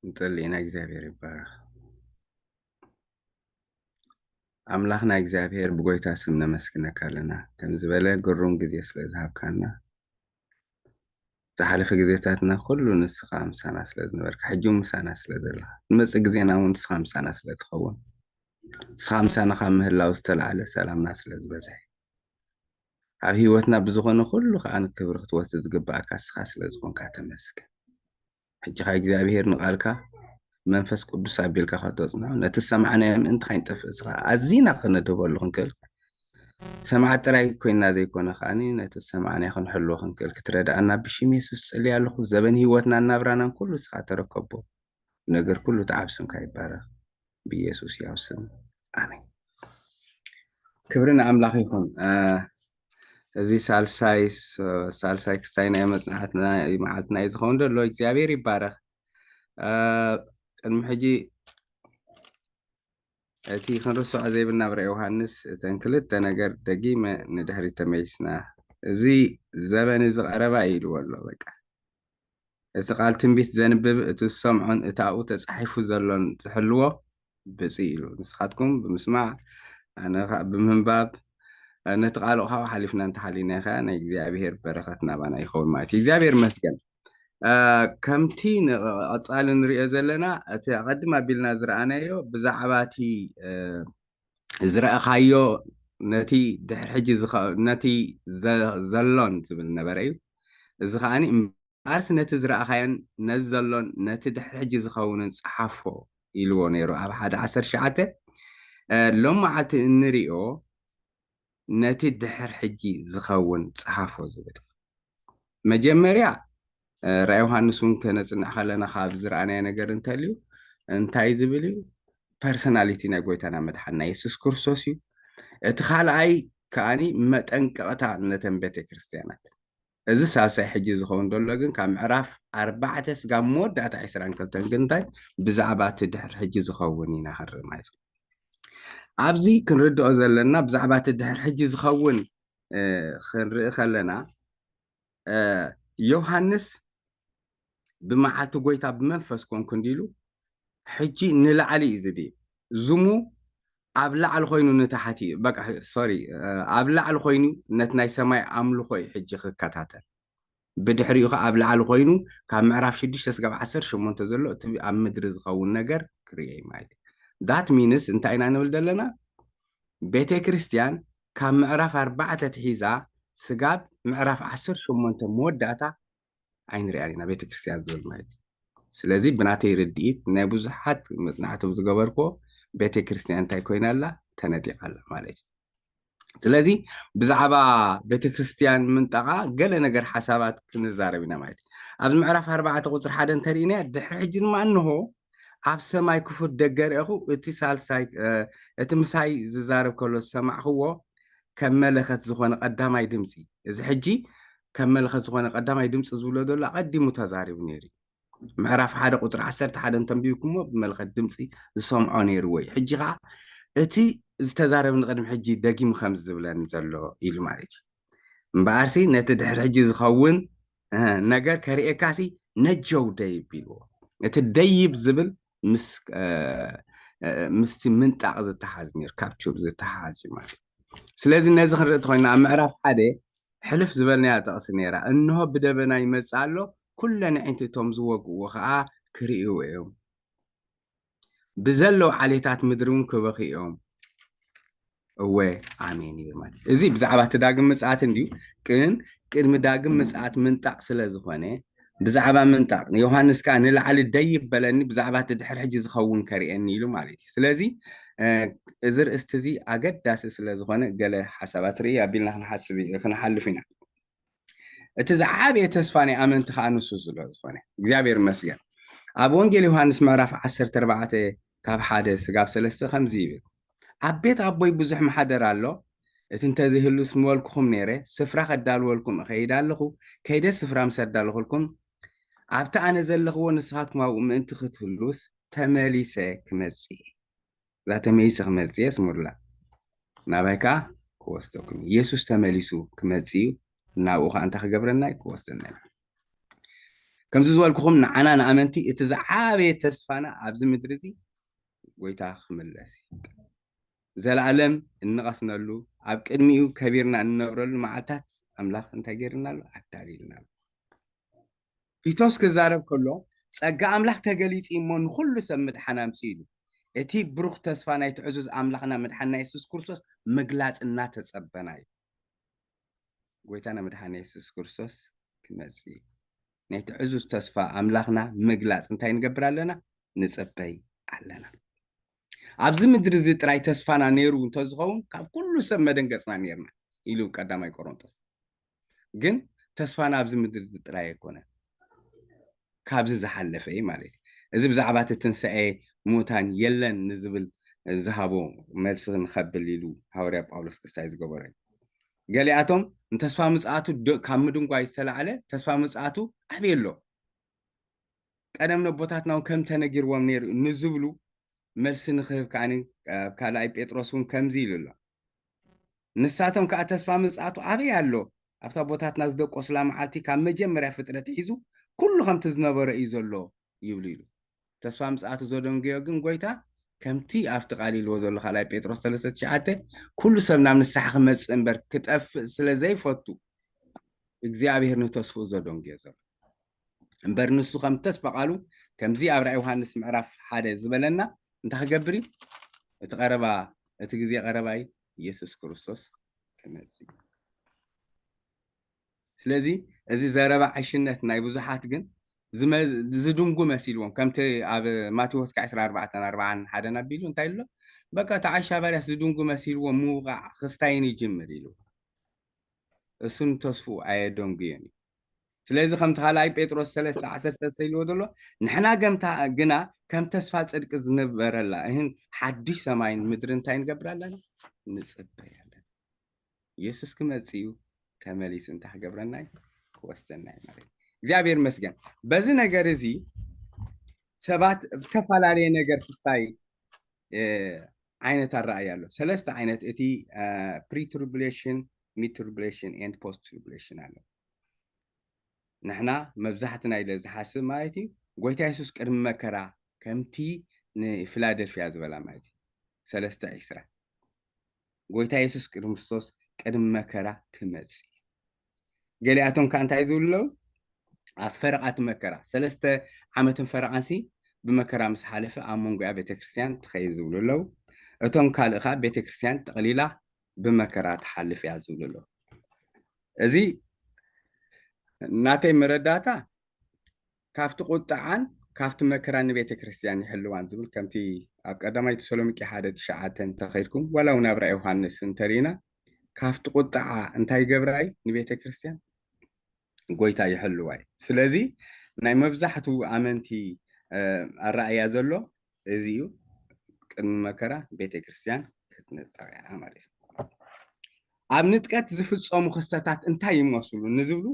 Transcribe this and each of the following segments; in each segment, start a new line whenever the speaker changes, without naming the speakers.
نطلعنا እግዚአብሔር ይባረክ አምላክና እግዚአብሔር በጎይታ ስም ነመስግነካለና ከምዝበለ ግሩም ጊዜ ስለዝሃብካና ዝሓለፈ ጊዜታትና ኩሉ ንስኻ ምሳና ስለዝነበርካ ሕጂ ምሳና ስለዘለካ ንመፅእ ጊዜና እውን ንስኻ ምሳና ስለትኸውን ንስኻ ምሳና ካብ ምህላው ዝተለዓለ ሰላምና ስለዝበዝሐ ኣብ ሂወትና ብዝኾነ ኩሉ ከዓ ንክብሪ ክትወስድ ዝግባእካ ንስኻ ስለዝኾንካ ተመስገን ሕጂ ኻ እግዚአብሔር ንቃልካ መንፈስ ቅዱስ ኣቢልካ ከተጽንዖ ነቲ ሰማዕናዮ ምእንቲ ከይንጠፍእ ስኻ ኣዝና ክነድበሉ ክንክእል ሰማዓት ጥራይ ኮይና ዘይኮነ ከዓኒ ነቲ ሰማዕናዮ ክንሕልዎ ክንክእል ክትረዳእና ብሽም የሱስ ፀልይ ኣለኹ ዘበን ሂወትና እናብራናን ኩሉ ስኻ ተረከቦ ነገር ኩሉ ተዓብስምካ ይባረኽ ብኢየሱስ ያው ስም ኣሜን ክብሪ ንኣምላኽ ይኹን እዚ ሳልሳይ ክስታይ ናይ መፅናዕትና መዓልትና እዩ ዝኸውን ደሎ እግዚኣብሔር ይባረኽ ቅድሚ ሕጂ እቲ ክንርስዖ ዘይብልና ብርአ ዮሃንስ እተን ክልተ ነገር ደጊመ ንድሕሪት ተመይስና እዚ ዘበን ዝቐረባ ኢልዎ ኣሎ በቃ እቲ ቃል ትንቢት ዘንብብ እቲ ዝሰምዖን እቲ ኣብኡ ተፃሒፉ ዘሎን ዝሕልዎ ብፅእ ኢሉ ንስኻትኩም ብምስማዕ ኣነ ብምንባብ ነቲ ቃል ካብኡ ሓሊፍና እንተሓሊና ኢኻ ናይ እግዚኣብሔር በረኸት ናባና ይኸውን ማለት እዩ እግዚኣብሔር መስገን ከምቲ ንቐፃሊ ንሪኦ ዘለና እቲ ቀድም ኣቢልና ዝረኣናዮ ብዛዕባ እቲ ዝረኣኻዮ ነቲ ድሕሪ ሕጂ ነቲ ዘሎን ዝብል ነበረ እዩ እዚ ከዓኒ ኣርሲ ነቲ ዝረኣኻዮን ነዚ ዘሎን ነቲ ድሕሪ ሕጂ ዝኸውንን ፀሓፎ ኢልዎ ነይሩ ኣብ 1:19 ሎም መዓልቲ እንሪኦ ነቲ ድሕሪ ሕጂ ዝኸውን ፀሓፎ ዝብል መጀመርያ ራእይ ዮሃንስ እውን ከነፅንዕ ከለና ካብ ዝረኣናዮ ነገር እንተልዩ እንታይ ዝብል እዩ ፐርሶናሊቲ ናይ ጎይታና መድሓንና የሱስ ክርስቶስ እዩ እቲ ካልኣይ ከዓኒ መጠንቀቕታ ነተን ቤተክርስትያናት እዚ ሳልሳይ ሕጂ ዝኸውን ደሎ ግን ካብ ምዕራፍ 4 ስጋብ መወዳእታ 22 ግን እንታይ ብዛዕባ እቲ ድሕሪ ሕጂ ዝኸውን ኢና ክርኢ ማለት እዩ ኣብዚ ክንርድኦ ዘለና ብዛዕባ እቲ ድሕሪ ሕጂ ዝኸውን ክንርኢ ከለና ዮሃንስ ብመዓልቲ ጎይታ ብመንፈስ ኮንኩ እንዲሉ ሕጂ ንላዕሊ እዩ ዝድይብ ዙሙ ኣብ ላዕሊ ኮይኑ ንታሕቲ በቃ ሶሪ ኣብ ላዕሊ ኮይኑ ነቲ ናይ ሰማይ ኣምልኾ እዩ ሕጂ ክከታተል ብድሕሪኡ ከዓ ኣብ ላዕሊ ኮይኑ ካብ ምዕራፍ 6 ስጋብ 18 ዘሎ እቲ ኣብ ምድሪ ዝኸውን ነገር ክርአ ማለት እዩ ዳት ሚንስ እንታይ ኢና ንብል ዘለና ቤተ ክርስቲያን ካብ ምዕራፍ 4 ትሒዛ ስጋብ ምዕራፍ 18 መወዳእታ ኣይንሪኣን ኢና ቤተ ክርስቲያን ዝብል ማለት እዩ ስለዚ ብናተይ ርድኢት ናይ ብዙሓት መፅናዕቶም ዝገበርክዎ ቤተ ክርስቲያን እንታይ ኮይና ኣላ ተነጢቓ ኣላ ማለት እዩ ስለዚ ብዛዕባ ቤተ ክርስቲያን ምንጠቓ ገለ ነገር ሓሳባት ክንዛረብ ኢና ማለት እዩ ኣብዚ ምዕራፍ 4 ቁፅሪ 1 እንተሪእና ድሕሪ ሕጂ ድማ እንሆ ኣብ ሰማይ ክፉት ደገ ርአኹ እቲ ሳልሳይ እቲ ምሳይ ዝዛረብ ከሎ ዝሰማዕኽዎ ከም መለኸት ዝኾነ ቀዳማይ ድምፂ እዚ ሕጂ ከም መለኸት ዝኾነ ቀዳማይ ድምፂ ዝብሎ ዘሎ ቀዲሙ ተዛሪቡ ነይሩ ምዕራፍ 1 ቁፅሪ 11 እንተንቢብኩሞ ብመለኸት ድምፂ ዝሰምዖ ነይሩ ወይ ሕጂ ከዓ እቲ ዝተዛረብ ንቅድሚ ሕጂ ደጊሙ ከም ዝብለኒ ዘሎ ኢሉ ማለት እዩ እምበኣርሲ ነቲ ድሕሪ ሕጂ ዝኸውን ነገር ከሪኤካሲ ነጀው ደይብ ኢልዎ እቲ ደይብ ዝብል ምስቲ ምንጣቕ ዝተሓዝ ነይሩ ካፕቹር ዝተሓዝ ማለት እዩ ስለዚ ነዚ ክንርኢ እንተኮይና ኣብ ምዕራፍ 1 ሕልፍ ዝበልናያ ጠቕሲ ነይራ እንሆ ብደበና ይመፅእ ኣሎ ኩለን ዕንቲ እቶም ዝወግእዎ ከዓ ክርእዩ እዮም ብዘለዉ ዓሌታት ምድሪ እውን ክበኺኦም እወ ኣሜን ይብል ማለት እዚ ብዛዕባ እቲ ዳግም ምፅኣት እንድዩ ግን ቅድሚ ዳግም ምፅኣት ምንጣቕ ስለ ዝኾነ ብዛዕባ ምንጣቕ ዮሃንስ ከዓ ንላዕሊ ደይብ በለኒ ብዛዕባ እቲ ድሕሪ ሕጂ ዝኸውን ከሪአኒ ኢሉ ማለት እዩ ስለዚ እዚ ርእስቲ እዚ ኣገዳሲ ስለ ዝኾነ ገለ ሓሳባት ርኢ ኣቢልና ክንሓልፍ ኢና እቲ ዝዓበየ ተስፋ ናይ ኣመንቲ ከዓ ንሱ ዝሎ ዝኾነ እግዚኣብሔር መስገን ኣብ ወንጌል ዮሃንስ ምዕራፍ 14 ካብ 1 ስጋብ 3 ከምዚ ይብል ኣብ ቤት ኣቦይ ብዙሕ ማሕደር ኣሎ እቲ እንተዘይህሉስ ምበልክኹም ነይረ ስፍራ ከዳልወልኩም እኸይድ ኣለኹ ከይደ ስፍራ ምስ ኣዳለኹልኩም ኣብቲ ኣነ ዘለኽዎ ንስኻትኩም ኣብኡ ምእንቲ ክትህሉስ ተመሊሰ ክመፅእ እዛ ተመሊሰ ክመፅእ ስሙርላ ናባይ ከዓ ክወስደኩም ኢየሱስ ተመሊሱ ክመፅእ እዩ ናብኡ ከዓ እንታይ ክገብረና ክወስደና كم زوالكم نعنا نأمنتي اتزعابي تسفانا أبز مدرزي ويتاخ ملاسي زلعلم النقصنا له عبك إدميو كبيرنا النور المعتات أملاخ انت جيرنا له أكتاليلنا له في توسك زارب كله سأجا أملاخ تجليت إيمان كل سمد حنام سيلو اتي بروخ تسفانا يتعزز أملاخنا مدحنا يسوس كورسوس مقلات النات تسبناي ويتانا مدحنا يسوس كورسوس كمسي نيتعزز تسفى أملاخنا مقلات انتي نقبر لنا نسبي علنا عبز مدرزي تراي تسفانا نيرو انتزغون كاب كل سمد نقصنا نيرنا إلو قدامي كورنتس جن تسفانا عبز مدرزي تراي يكونه كابز زحلف اي مالك اذا بزعبات التنسئي موتان يلن نزبل ذهبوا ملس نخبل ليلو حوريا باولوس كستايز غبرين قالياتهم انتسفا مساتو كامدون غاي سلعله تسفا مساتو احبيلو قدم نبوتاتنا كم تنغير ومنير نزبلو ملس نخيف كاني كالاي بيتروسون كمزي لله نساتهم كاتسفا مساتو ابيالو افتا بوتاتنا زدق اسلام عالتي كام مجمريا فطرت يزو كلهم تزنبر يزلو يبليلو تسفى مساعته زودون جيوغن قويتا كمتي أفتقالي الوزول خلاي بيتروس ثلاثة شعاته كل سنة من الساحة خمس انبر كتقف سلازي فوتو እግዚአብሔር ንተስፉ ዘዶም ገዘር እንበር ንሱ ከም ተስፋ ቃሉ ከምዚ ኣብ ራእይ ዮሃንስ ምዕራፍ 1 ዝበለና እንታይ ክገብር እዩ እቲ ቀረባ እቲ ግዜ ቀረባይ ኢየሱስ ክርስቶስ ክመጽእ ስለዚ እዚ ዘረባ ዕሽነት ናይ ብዙሓት ግን ዝድንጉ መሲልዎም ከምቲ ኣብ ማቴዎስ 14:40 ሓደ ናቢሉ እንታይ ኢሉ በቃ ተዓሻ ባርያስ ዝድንጉ መሲልዎም ምውቃዕ ክስታይን ይጅምር ኢሉ እሱን ተስፉ ኣየደንጉየን እዩ ስለዚ ከምቲ ካልኣይ ጴጥሮስ 3:13 ኢልዎ ዘሎ ንሕና ገምታ ግና ከም ተስፋ ጽድቂ ዝነበረላ ይህን ሓድሽ ሰማይን ምድሪ እንታይ ንገብር ኣለና ንጽበይ ኣለና ኢየሱስ ክመጽእ እዩ ተመሊሱ እንታይ ክገብረና እዩ ክወስደና እዩ ማለት እዩ እግዚአብሔር ይመስገን በዚህ ነገር እዚ ሰባት ተፈላለየ ነገር ክስታይ ዓይነት አራእይ አለው ሰለስተ ዓይነት እቲ ፕሪ ትሪቡሌሽን ሚድ ትሪቡሌሽን ኤንድ ፖስት ትሪቡሌሽን አለው ንሕና መብዛሕትና ኢለ ዝሓስብ ማለት እዩ ጎይታ ኢየሱስ ቅድሚ መከራ ከምቲ ንፊላደልፊያ ዝበላ ማለት እዩ 3:20 ጎይታ ኢየሱስ ክርስቶስ ቅድሚ መከራ ክመጽእ ገሊኣቶም ከዓ እንታይ ዝብሉ أفرقات مكرة 3 عامة فرقانسي بمكرة مسحالفة أمون قاع بيت كريستيان تخيزوا له أتون كالخا بيت كريستيان تقليلة بمكرة تحلف يعزوا له أزي ناتي مرداتا كافت قطعان كافت مكرة بيت كريستيان يحلوان زبل كمتي أقدما يتسلمك حادث شعاتن تخيركم ولو نبرأ يوحنس انترينا كافت قطعا انتاي قبرأي نبيت كريستيان ጎይታ ይሕልዋይ ስለዚ ናይ መብዛሕቱ ኣመንቲ ኣራእያ ዘሎ እዚዩ ቅድሚ መከራ ቤተክርስትያን ክትነጠቅያ ማለት እዩ ኣብ ንጥቀት ዝፍጸሙ ክስተታት እንታይ ይመስሉ ንዝብሉ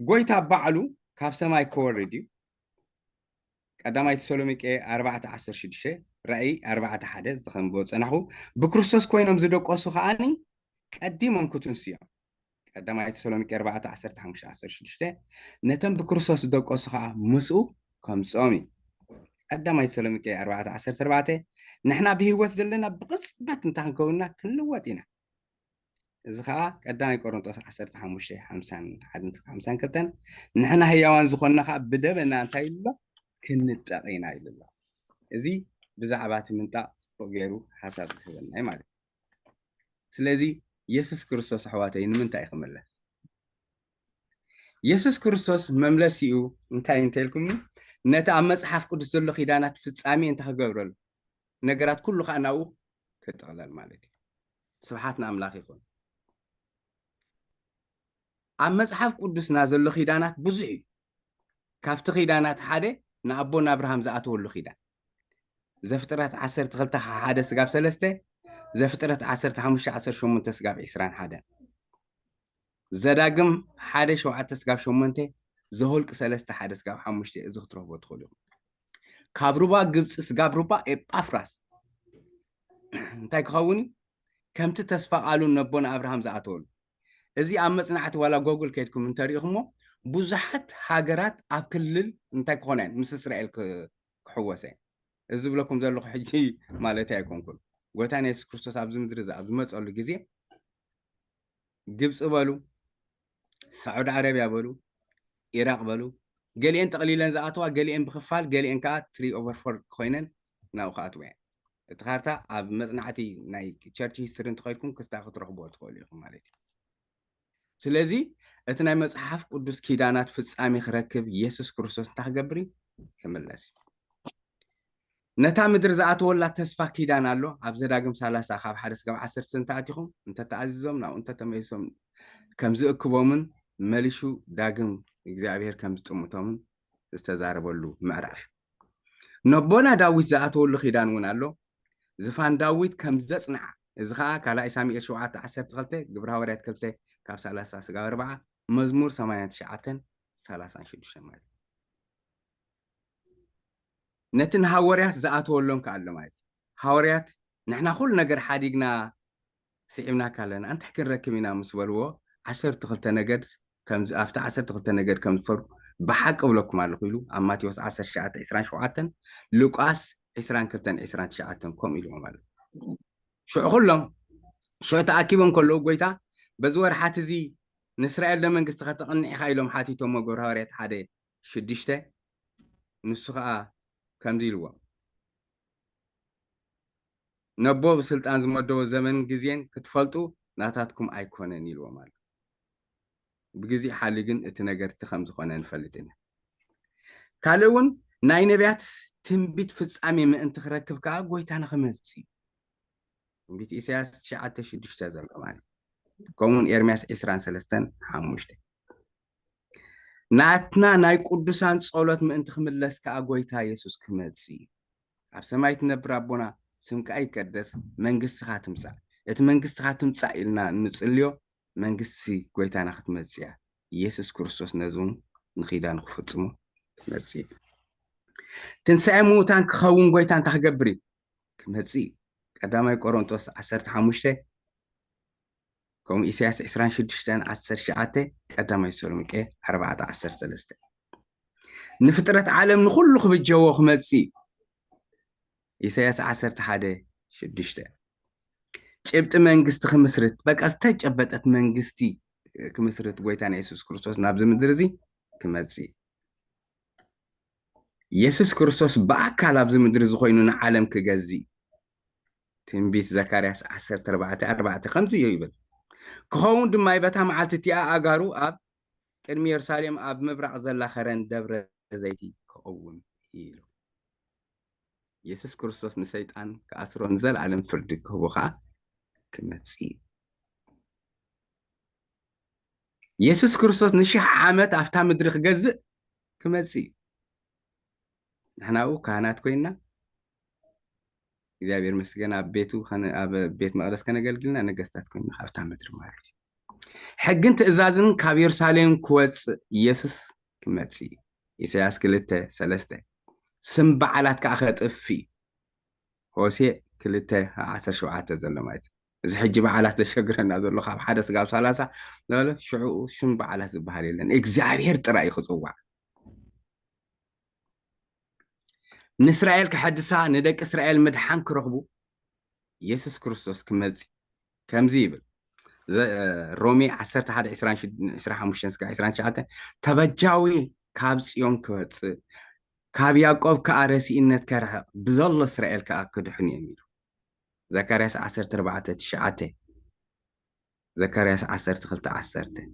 ጎይታ ባዕሉ ካብ ሰማይ ክወርድ እዩ ቀዳማይ ተሰሎሚቄ 4:16 ራእይ 4:1 ዝኸንብቦ ፀናሑ ብክርስቶስ ኮይኖም ዝደቆሱ ከዓኒ ቀዲሞም ክትንስዮም ቀዳማይ ተሰሎሚቄ 4:15-16 ነተን ብክርስቶስ ደቆሱ ከዓ ምስኡ ከምጾም ቀዳማይ ተሰሎሚቄ 4:14 ንሕና ብህይወት ዘለና ብቅጽበት እንታይ ክንከውንና ክንልወጥ ኢና እዚ ከዓ ቀዳማይ ቆሮንጦስ 15:51-52 ንሕና ህያዋን ዝኾንና ከዓ ብደበና እንታይ ኢሉ ክንጠቕ ኢና ኢሉ ኣሎ እዚ ብዛዕባ እቲ ምንጣቕ ጽቡቕ ገይሩ ሓሳብ ዝህበና እዩ ማለት ስለዚ ኢየሱስ ክርስቶስ ኣሕዋተይ ንምንታይ ክመለስ ኢየሱስ ክርስቶስ መምለሲኡ እንታይ እንተልኩም ነቲ ኣብ መጽሓፍ ቅዱስ ዘሎ ኺዳናት ፍጻሜ እንታይ ክገብረሉ ነገራት ኩሉ ከዓ ናብኡ ክጥቕለል ማለት እዩ ስብሓት ንኣምላኽ ይኹን ኣብ መጽሓፍ ቅዱስና ዘሎ ኺዳናት ብዙሕ እዩ ካብቲ ኺዳናት ሓደ ንኣቦና ኣብርሃም ዝኣተወሉ ኺዳን ዘፍጥረት 12:1-3 ዘፍጥረት 15:18-21 ዘዳግም 1:7-8 ዘሆልቅ 3:1-5 እዚ ክትረኽቦ ትኽእሉ ካብ ሩባ ግብፂ ስጋብ ሩባ ኤጳፍራስ እንታይ ክኸውን ከምቲ ተስፋ ቃሉ ነቦና ኣብርሃም ዝኣተወሉ إزي أمسنعت ولا جوجل كيدكم من تاريخهم بزحت حاجرات أكلل انتي كونان مس إسرائيل كحوسين إزي بلكم ذلو حجي مالتي يكون كل وتاني يسوع كريستوس أبز مدرزة أبز مسألة جزية جبس قبلوا سعود عربية قبلوا إيراق قبلوا قالي أنت قليلا زعتوا قالي إن بخفال قالي إن كات 3/4 كوينن ناوخاتوا يعني تخارتا أب مزنعتي ناي تشارشي سرنت خيركم كستاخذ رغبات خوليكم مالتي سلازي اتناي مصحف قدوس كيدانات فصامي خركب يسوع كريستوس تاغبري كملاسي نتا مدر زاتو ولا تسفا كيدان الله ابز داغم 30 خاب حدث قب 10 سنتاتيكم انت تعززهم نا انت تميسهم كم زكبومن ملشو داغم እግዚአብሔር ከም ዝጥሙቶምን ዝተዛረበሉ ምዕራፍ ነቦና ዳዊት ዘኣተወ ሉ ኺዳን እውን ኣሎ ዝፋን ዳዊት ከም ዘጽንዓ እዚ ከዓ ካልኣይ ሳሙኤል 7:12 ግብረ ሐዋርያት 2 ካብ 30-4 መዝሙር 89:36 ማለት ነትን ሐዋርያት ዘኣተወሎም ከኣሎ ማለት ሐዋርያት ንሕና ኩሉ ነገር ሓዲግና ስዒብና ካለና አንተ ክንረክብ ኢና ምስ በልዎ 12 ነገድ ከም ዝኣፍታ 12 ነገድ ከም ዝፈሩ بحق بلوكم على خيلو أما تيوس 10:27 لوقاس 22:29 كم إلهم مال شو أقولهم شو تأكيبهم كله قويتا بزور حاتزي نسرائيل لما نقصت خطقني خايلهم حاتي توما جورهاريت حدا شديشته نسخة كم ديلوا نبو بسلطان زمدو زمن جزين كتفلتو ناتاتكم أيكونن يلوا مال بجزء حاليا اتناجر تخمز خانة نفلتنا. كالون ناي نبيات تنبيت فتصامي من انت خركب كعقوي تانا خمسي. بيت إساس شعات تشدش تزال كمان. كون إرمياس إسران سلستان حاموشته. ناتنا ناي قدسان صولت من انت خملس كعقوي تا يسوس كمسي. عبسمايت نبرابونا سمك أي كدس منجست خاتم سا. إت منجست خاتم سا إلنا نسأليو منجستي قويتانا ختمزيا يسوع كريستوس نزوم نخيدان خفتمو مزي تنسى موتان كخون قويتان تحقبري كمزي قدامي كورنثوس 15 كم إسياس 26:10 قدامي سولمكي 14:3 نفترة عالم نخلو خبجو خمزي إسياس 11:6 جبت منجست خمسرت بقى استجبت منجستي كمسرت قويتان يسوع كريستوس نابز مدرزي كمزي يسوع كريستوس بأكل أبز مدرزي خوينونا عالم كجزي تنبيس زكرياس 10:4-5 يبل كهون دم يبتها معلتتي أجارو أب كرمي يرساليم أب مبرع زلا خرن دبر زيتي كأون يلو يسوع كريستوس نسيت أن كأسرون زل عالم فردك هو خا كمتسي يسوع كريستوس نشح عامت أفتح مدرخ جزء كمتسي نحن أو كهنات كوينا إذا بير مسجنا بيتو خن بيت مقدس كنا قلنا نجستات كوينا أفتح مدرخ مارتي حق أنت إزازن كابير سالم كويس يسوع كمتسي إساس كلته 3 سنبع على كأخذ في هوسي كلته 10 شوعات زلمات إذا حجي بعلات الشجرة هذا اللي خاب حدث قال 3 لا شعو شن بعلات بحالي لأن إجزاير ترى يخصوها نسرائيل كحدثها ندك إسرائيل مدحان كرهبو يسوع كريستوس كم زيبل رومي 11:25 تبجاوي كابس يوم كوتس كاب يعقوب كأرسي إنت كره بظل إسرائيل كأكدحني يميلو زكرياس 10:4-9 زكرياس 10:10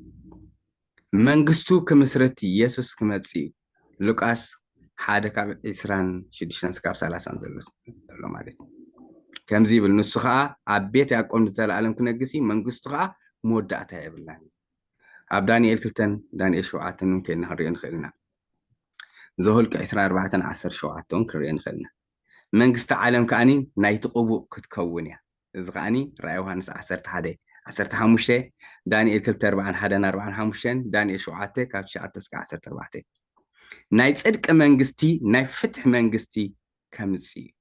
منجستو كمسرتي يسوس كمتسي لوقاس حدا كاب 26:30 زلس لو مالي كم زي بالنسخة عبيت يقوم العالم كنجسي منجستو خا مودعتها يبلان عب دانيال 2 دانيال 7 ممكن نهرين خلنا زهول 14:10 كرين خلنا منجست عالم كأني نايتقبو كتكونيا إذغاني رأي يوحنس 11:15 دانيال 2:4-4 دانيال 7 كاب 9-14 ناي صدق منجستي ناي فتح منجستي كمزي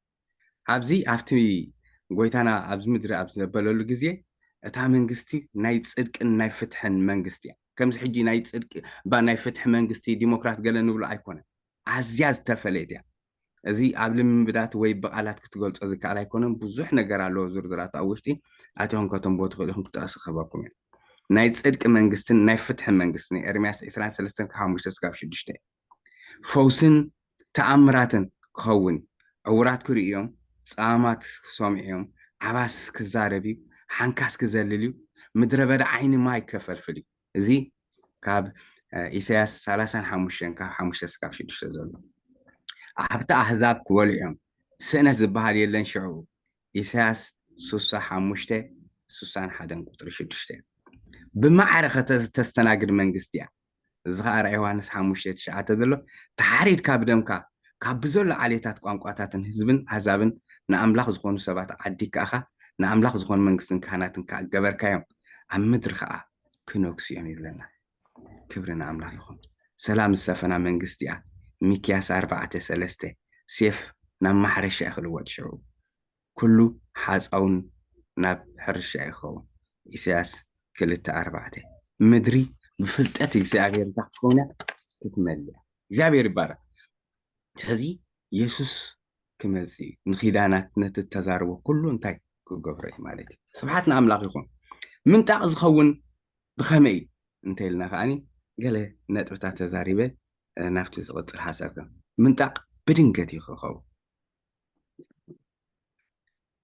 أبزي أفتي قويتانا أبز مدري أبز بلولو جزية اتا منغستي ناي صدقن ناي فتحن منغستي كمز حجي ناي صدق با ناي فتح منغستي ديمقراط قال نبلو ايكونه عزياز تفليت يعني ازي قبل من بدات وي بقالات كتقولص ازي كالا يكونن بزح ነገር አለው ዝርዝራት አውሽቲ አቶም ከተም ቦት ኸልኩም ተአስኸባኩም ናይ ጽድቅ መንግስትን ናይ ፍትሕ መንግስትን ኤርምያስ 23 ከ5 እስከ 6 ፈውስን ተአምራትን ክኸውን ዕውራት ክርእዮም ጻማት ክሰምዕዮም ዓባስ ክዛረብ ሓንካስ ክዘልል ምድረ በዳ ዓይኒ ማይ ከፈልፍል እዚ ካብ ኢሳያስ 35 ካብ 5 እስከ 6 ዘሎ ኣብታ ኣሕዛብ ክበልዑም ስእነት ዝበሃል የለን ሽዑ ኢሳያስ 65 61 ቁጥሪ 6 بمعرخ تستناقد منغستيا زغار يوحنس 5:9 ዘሎ ታሪት ካብ ደምካ ካብ ብዘሎ ዓሌታት ቋንቋታትን ህዝብን አሕዛብን ንኣምላኽ ዝኾኑ ሰባት ዓዲካ ኣኻ ንኣምላኽ ዝኾኑ መንግስትን ካህናትን ገበርካዮም ኣብ ምድሪ ከዓ ክነግስዮም ይብለና ክብርና ኣምላኽ ይኹን ሰላም ዝሰፈና መንግስትያ ሚክያስ 4:3 ሴፍ ናብ ማሕረሻ ይኽልወጥ ሽዑ ኩሉ ሓፃውን ናብ ሕርሻ ይኸውን ኢሳያስ 2:4 مدري بفلتات እግዚአብሔር ታቆና ትትመልያ እግዚአብሔር ይባረክ ስለዚህ ኢየሱስ ክመጽ ንኺዳናት ነተዛርቦ ኩሉ እንታይ ክገብረ ማለት ስብሐትና አምላኽ ይኹን ምንጣቅ ዝኸውን ብኸመይ እንተይልና ከኣኒ ገለ ነጥብታት ተዛሪበ ናፍቲ ዝቕፅል ሓሳብ ምንጣቅ ብድንገት ይኽኸውን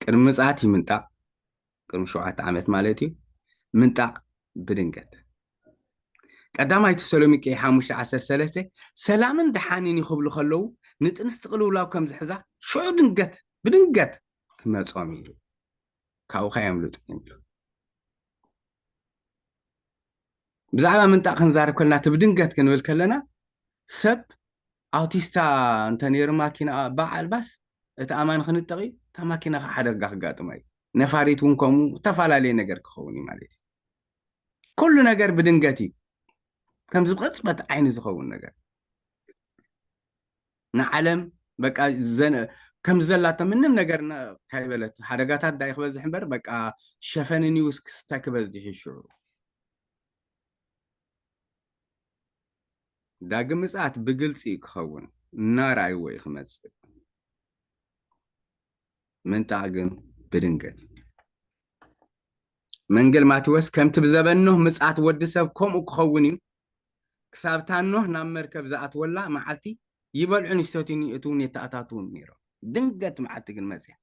ቅድሚ ምጽኣት ምንጣቅ ቅድሚ 7 ዓመት ማለት እዩ ምንጣቅ بدنجت قداماي تسلوميكي 5:13 سلامن دحانين يخبلو خلو نتنستقلو لاو كم زحزا شو دنجت بدنجت كما تصوميلو كاو خياملو تنجلو بزعما منطقه نزارب كلنا تبدنجت كنول كلنا سب اوتيستا انتنير ماكينه باعل بس اتامان خنطقي تا ماكينه حدغا خغاطماي نفاريتون كوم تفالالي نجر كخوني مالتي كل ነገር بدنجتي كم زقصبت عين زخون ነገር نعلم بقى زن كم زلات منم ነገር ካይበለት ሓደጋታት ዳይ ክበዝሕ እምበር በቃ ሸፈን ኒውስ ክስታክ በዝሕ ይሽሩ ዳግም ምጽአት ብግልጽ ክኸውን ናራይ ወይ ክመጽ ምንጣግን بدنجت منجل ماتوس كم تبزبنه مسعت ود سب كم أكخوني كسبتانه نام مركب زعت ولا معتي يبلعون يستوتيني يتوني تأتاتون ميرو دنقت معتق المسيح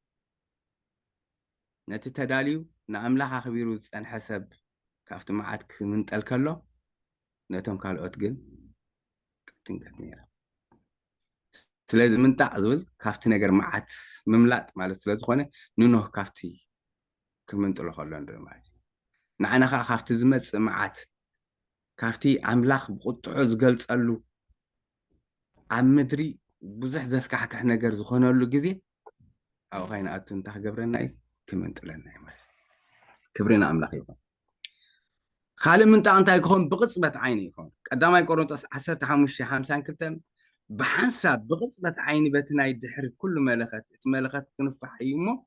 نتتداليو نعملها خبيرو أن حسب كافت معتك من تلكله نتم قال أتقل دنقت ميرو سلازم من تعزل كافت نجر معت مملات مال سلاز خونه نونه كافتي كمن تلخلو عنده معتي نعنا خافت زمت معات كافتي أملاخ بقطع زقلصلو عم مدري بزح زسكحك احنا جرز خونه له جزي او خاينا اتو انت خبرنا اي كمن طلعنا مال كبرنا أملاخ يكون خالي من انت يكون بقصبة عيني يكون قداماي قرنطس 15:50 كلتم بحنساب بقصبة عيني بتناي دحر كل ملخت تنفح يمو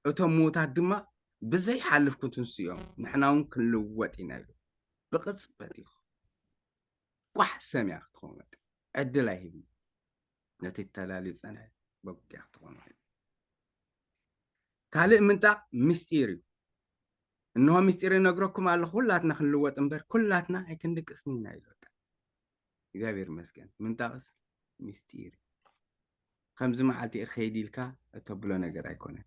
اتو موتات دما بزي حالف كنتم سيوم نحناهم كل وقتنا له بقصبتي قح سمع تخون عدل هي نتتلالي سنه بقى تخون كالي منطق ميستيري انه ميستيري نغركم على كلاتنا خلوت امبر كلاتنا هيكندك سنين ايلك እግዚአብሔር መስገን منطق ميستيري خمس معاتي خيديلكا تبلو ነገር አይኮነ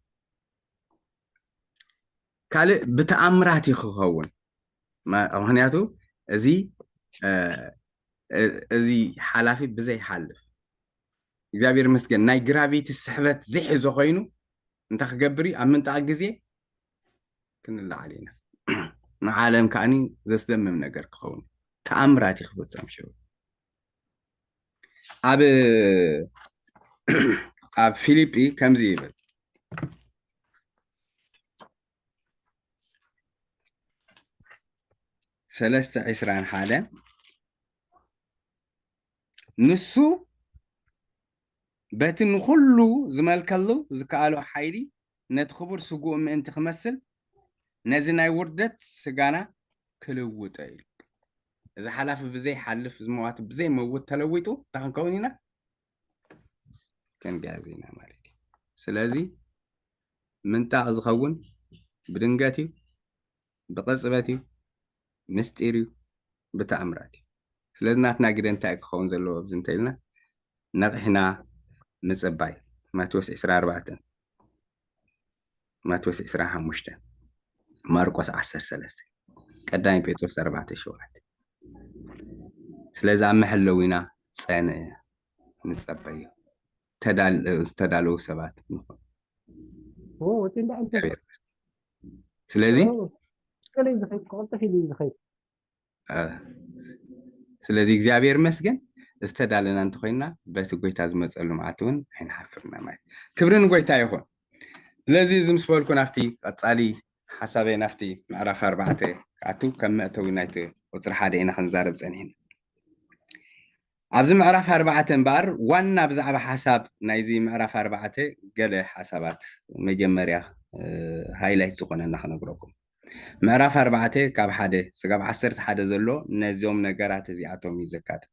كالي بتأمراتي خኸውን ما مهنياتو ازي حلافي بزي حلف እግዚአብሔር መስገን ናይ ግራቪቲ ስሕበት ዝሕዞ ኮይኑ انت خجبري امنت عجزي كنلا علينا نعالم كاني زسدمم ነገር ክኸውን ተኣምራቲ ክፍጸም ሽው ኣብ ፊሊጲ ከምዚ ይብል سلسة 21 نسو باتن كله زمال كله زكالو حيلي نتخبر سجوع من انت خمسل نزنا يوردت سجانا كلوت أيل إذا حلف بزي حلف زموات بزي موت تلويتو تاخن كونينا كان جاهزين مالتي سلازي من تعز خون بدنجاتي بقصباتي مستيريو بتأمراتي سلازنا تناقدن تاك خون زلوا بزنتيلنا نغحنا نصباي ما توسع إسرار 4 ما توسع إسرار 5 ماركوس 10 قدامي بيتروس 4 شوات سلازا محلوينا صانع نصباي تدالو سبات نخون
هو تين أنت
سلازي
كلي زخيت قلت في زخيت
سلازي እግዚአብሔር መስገን استدالنا انت خوينا بس ጎይታ ዝመጸሉ ማዓቱን አይን ሓፍርና ማለት ክብርን ጎይታ ይኹን ስለዚ ዝምስፈልኩ ናፍቲ ቀጻሊ ሓሳበይ ናፍቲ ምዕራፍ 4 ካቱ ከም መእተዊ ናይቲ ቁጽሪ 1 ኢና ክንዛረብ ጸኒሕና ኣብዚ ምዕራፍ 4 እምበር ዋና ብዛዕባ ሓሳብ ናይዚ ምዕራፍ 4 ገለ ሓሳባት መጀመርያ ሃይላይት ዝኾነና ክነግረኩም ምዕራፍ 4 ካብ 1 ስጋብ 11 ዘሎ ነዚኦም ነገራት እዚኣቶም ይዘካድ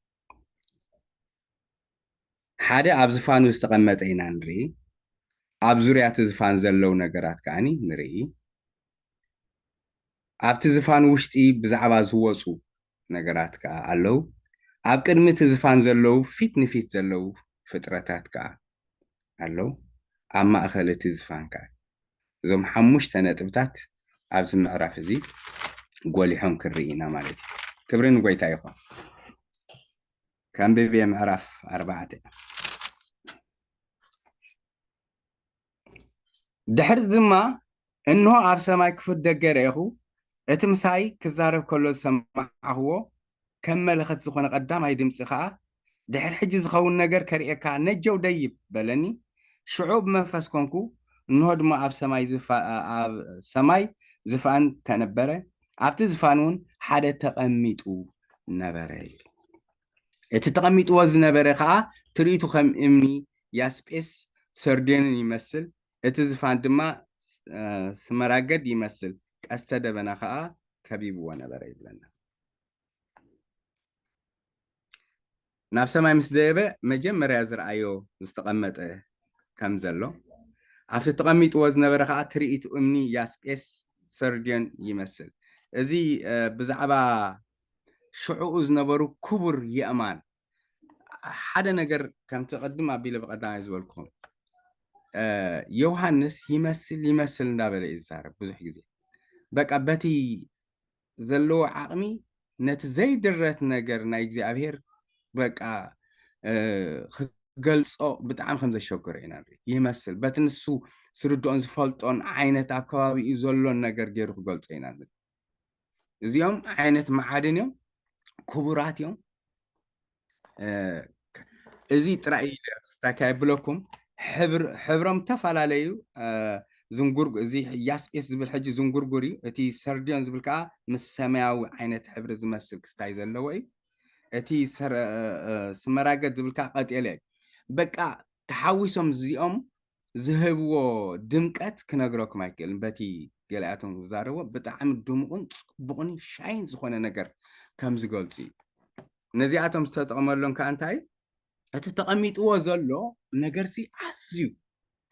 ሓደ ኣብ ዝፋኑ ዝተቐመጠ ኢና ንርኢ ኣብ ዙርያ እቲ ዝፋን ዘለው ነገራት ከዓኒ ንርኢ ኣብቲ ዝፋን ውሽጢ ብዛዕባ ዝወፁ ነገራት ከዓ ኣለው ኣብ ቅድሚ እቲ ዝፋን ዘለው ፊት ንፊት ዘለው ፍጥረታት ከዓ ኣለው ኣብ ማእኸል እቲ ዝፋን ከዓ እዞም 5 ነጥብታት ኣብዚ ምዕራፍ እዚ ጎሊሖም ክርኢና ማለት እዩ ክብርን ጎይታ ይኹን كان بيبي معرف 4 دحر زما انه اب سماي كفد دغره يخو اتمساي كزارب كله سمعهو كم ملخت زخونه قدام اي دمص خا دحر حج زخون ነገር كريكا نجو ديب بلني شعوب منفس كونكو انه دما اب سماي اب سماي زفان تنبره ابت زفانون حدا تقميطو نبره እቲ ተቐሚጥዎ ዝነበረ ከዓ ትርኢቱ ከም እምኒ ያስጴስ ሰርዴን ይመስል እቲ ዝፋን ድማ ስመራገድ ይመስል ቀስተ ደበና ከዓ ከቢብዎ ነበረ ይብለና ናብ ሰማይ ምስ ደበ መጀመርያ ዝረአዮ ዝተቐመጠ ከም ዘሎ ኣብቲ ተቐሚጥዎ ዝነበረ ከዓ ትርኢቱ እምኒ ያስጴስ ሰርዴን ይመስል እዚ ብዛዕባ شعوء ዝነበሩ ክቡር የእማን ሓደ ነገር ከም ተቀድም ኣቢለ በቀዳማይ ዝበልኩም ዮሐንስ ይመስል እንዳበለ ይዛረብ ብዙሕ ግዜ በቃ በቲ ዘለዎ ዓቕሚ ነቲ ዘይድረት ነገር ናይ እግዚአብሔር በቃ ክገልጾ ብጣዕሚ ከም ዘሸግር ኢና ንርኢ ይመስል በቲ ንሱ ስርዶን ዝፈልጦን ዓይነት ኣብ ከባቢኡ ዘሎን ነገር ገይሩ ክገልጾ ኢና ንርኢ እዚኦም ዓይነት መዓድን እዮም كبرات يوم ازي ترأي استاكاي بلوكم حبرم تفعلاليو زنقرق ازي ياسقس زبل حجي زنقرقوري اتي سرديان زبل كا مس سماوي عينت حبر زمسل كستاي زلوي اتي سمراقت زبل كا قطيلي بقى تحويسهم زيهم زهبو دمقت كنغروكم አይከል በቲ ገላያቶም ዛረቦ በጣም ድሙቁን ጽቡቅን ሻይን ዝኾነ ነገር ከም ዝገልጹ ነዚኣቶም ዝተጠቀመሎም ከአንታይ እቲ ተቀሚጥዎ ዘሎ ነገርሲ ኣዝዩ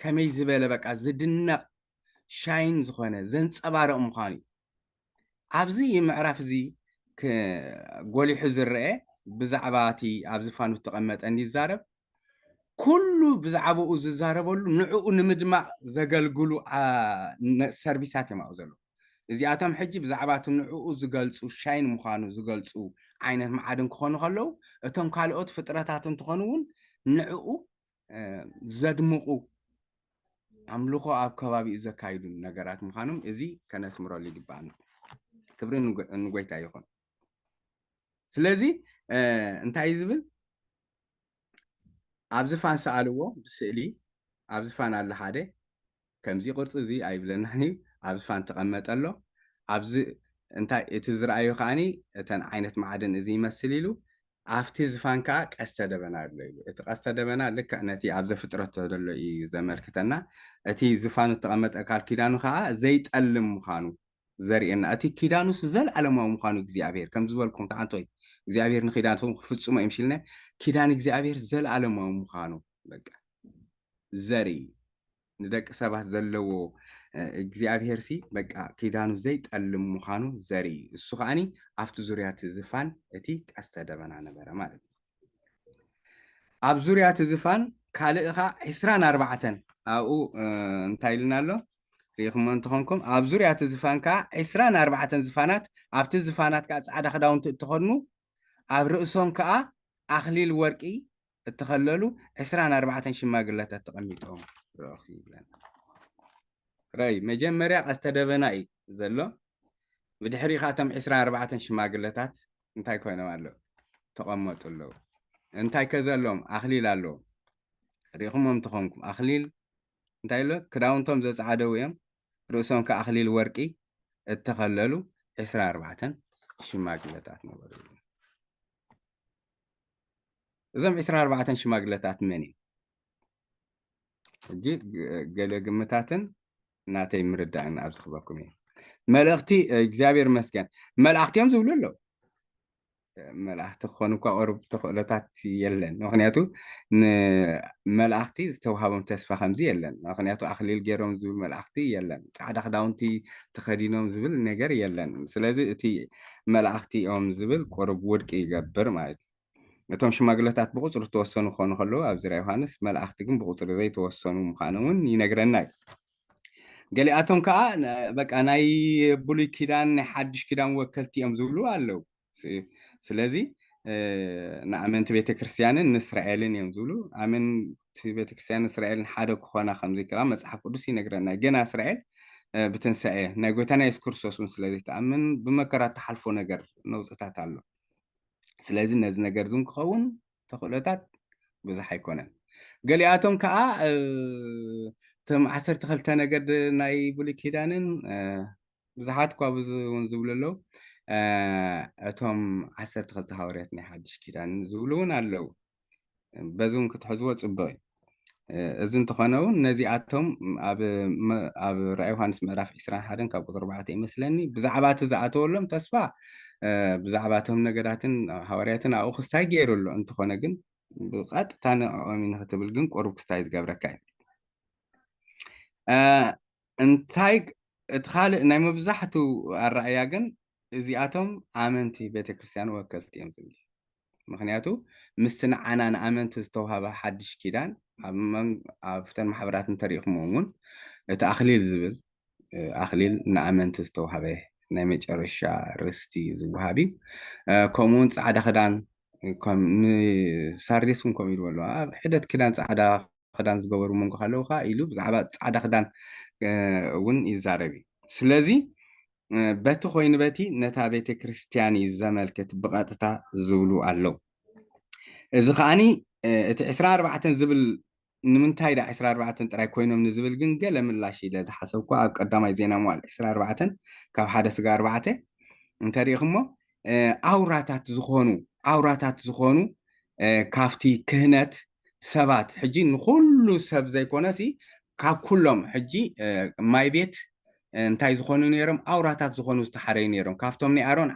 ከመይ ዝበለ በቃ ዝድነቕ ሻይን ዝኾነ ዘንጸባረቕ ምዃኑ ኣብዚ ምዕራፍ እዚ ጎሊሑ ዝርአ ብዛዕባ እቲ ኣብ ዝፋኑ ተቐመጠ እንዲዛረብ ኩሉ ብዛዕባኡ ዝዛረበሉ ንዕኡ ንምድማቕ ዘገልግሉ ሰርቪሳት እዮም ኣብኡ ዘለዉ እዚኣቶም ሕጂ ብዛዕባ እቲ ንዕኡ ዝገልጹ ሻይን ምዃኑ ዝገልጹ ዓይነት መዓድን ክኾኑ ከለዉ እቶም ካልኦት ፍጥረታት እንትኾኑ እውን ንዕኡ ዘድምቑ ኣምልኾ ኣብ ከባቢኡ ዘካይዱ ነገራት ምዃኖም እዚ ከነስምረሉ ይግባአና ክብሪ ንጎይታ ይኹን ስለዚ እንታይ ዝብል ኣብ ዝፋን ሰኣልዎ ብስእሊ ኣብ ዝፋን ኣለ ሓደ ከምዚ ቅርፂ እዚ ኣይብለናኒ ኣብ ዝፋን ተቐመጠ ኣሎ ኣብዚ እንታይ እቲ ዝረአዮ ከዓኒ እተን ዓይነት ማዕድን እዚ ይመስል ኢሉ ኣብቲ ዝፋን ከዓ ቀስተ ደበና ኣሎ ኢሉ እቲ ቀስተ ደበና ልክዕ ነቲ ኣብ ዘፍጥረት ዘሎ እዩ ዘመልክተና እቲ ዝፋኑ ተቐመጠ ቃል ኪዳኑ ከዓ ዘይጠልም ምዃኑ زرينا أتي كيدانوس زل على ما مخانو إግዚአብሔር كم زبالكم تعانتوي إግዚአብሔር نخيدانتهم فتصوم يمشيلنا كيدان إግዚአብሔር زل على ما مخانو بقى زري ندك سبات زلوا إግዚአብሔር سي بقى كيدانو زيت على مخانو زري السخاني عفتو زريات الزفان أتي أستدبنا نبرة مالك أب زريات الزفان كالقها عسران أربعة أو انتايلنا له ريخم أنتخونكم أب زريات الزفان كا عسران أربعة زفانات أب تزفانات كا عدا خداون تخدمو أب رؤسهم كا أخليل ورقي التخللوا عسران أربعة شماغلات التقميتهم رأخي بلان راي مجمريا أستدبناي زلو بدحري خاتم عسران أربعة شماغلات انتاي كوينة مالو تقمتوا له انتاي كذلهم أخليل اللو ريخم أنتخونكم أخليل انتاي له كداونتهم زي عدويم رؤسهم كأخليل ورقي التخللوا عسران أربعة شماغلات نبرو زم عسران أربعة شماغلات مني جي قال قمتاتن ناتي مردان أبز خبركم ملأختي إجزابير مسكن ملأختي هم زولوا له ملأخت خانو كأرب تخلطات يلن نخنياتو ملأختي توهابم تسفى خمزي يلن نخنياتو أخليل جيرهم زول ملأختي يلن عاد خداونتي تخدينهم زبل نجار يلن سلازي تي ملأختي أم زبل قرب ورك يجبر معي نتوم شماغلتات بقصر توصلوا خانو خلو أبزر يوحنس ملأختي كم بقصر زي توصلوا مخانون ينجرنا قال لي أتوم كأ بق أنا يبولي كيدان حدش كيدان وكلتي أمزولو قالوا سلازي نأمن تبيت كريستيان إسرائيلين يمزولو أمن تبيت كريستيان إسرائيل حدا كخوانا خمسة كلام مسح قدسي نقرنا جنا إسرائيل بتنسأه نقولتنا يسكرسوس سلازي تأمن بمكرات تحلفو نقر نوزتها تعلو سلازي نز نقر زون كخون تخلطات بزح يكونن قال لي أتوم كأ تم عسر تخلتنا قد ناي بولي كيدانن بزحات كوابز ونزولو أتوم عسر تخلت هاوريتني حدش كيدان زولون علو بزون كتحزوة صباي إذن تخانون نزيعتهم أب رأي وهانس معرف إسران حدن كابو ضرباتي مثلني بزعبات زعتو لهم تسفى بزعباتهم نقراتن هاوريتنا أو خستاي جيرو له أنت خانقن بقات تانا من هتبل جنك قرب كستايز جابركاي انتاي اتخال ناي مبزحتو الرأي جن زياتهم آمنتي بيت كريستيان وكلتي أمزلي مخنياتو مستنع أنا آمنت استوها حدش كيدان من أفتن محبرات تاريخ مؤمن تأخليل زبل أخليل نآمنت استوها به نمج أرشا رستي زوهابي كومون صعدا خدان كم سارديس كم يقولوا حدت كدان صعدا خدان زبورو منكو خلوها إلو بزعبا صعدا خدان ون يزاربي سلازي باتو خوين باتي نتا بيت كريستياني زملكت بقاتتا زولو ألو إذا خاني عسران أربعة زبل نمنتاي دا عسران أربعة تراي كوينهم نزبل جن قال من لا شيء لازم حسبكوا أو قدام زينا مال عسران أربعة كاب حدث جار أربعة تاريخهم عوراتات زخونو كافتي كهنت سبات حجي نخلو سب زي كونسي كاب كلهم حجي ماي بيت انتاي زخونو نيرم عوراتات زخونو استحري نيرم كافتهم نيارون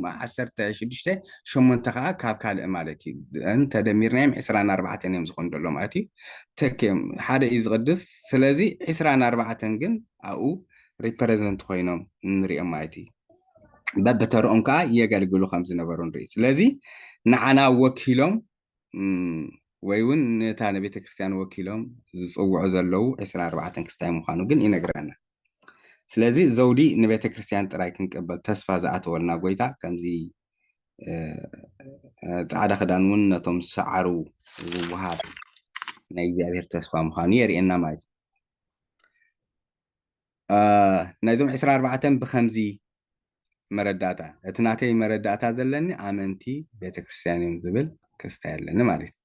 عسر تشدشته شمنتخا كاب كال مالتي انت دميرنايم عسران أربعة يوم زخون دلو مالتي تكيم حدا يزغدس سلازي عسران أربعة جن أو ريبريزنت خوينهم نريم مالتي ببترهم كا يقلقلو خمس نبرون رئيس لذي نعنا وكيلهم ويون نتانا بيت كريستيان وكيلهم زوعوا زلو عسران أربعة كستاي مخانو جن ينقرنا سلازي زودي نبيت كريستيان ترايكن قبل تسفى زعاتو ولنا قويتا كمزي تعاد خدانون نتم سعرو وهاب نايزي عبير تسفى مخانو يرينا ماج نايزم عسران أربعة بخمزي مرداتا اتناتي مرداتا زلني آمنتي بيت كريستيانيم زبل كستايلني مالت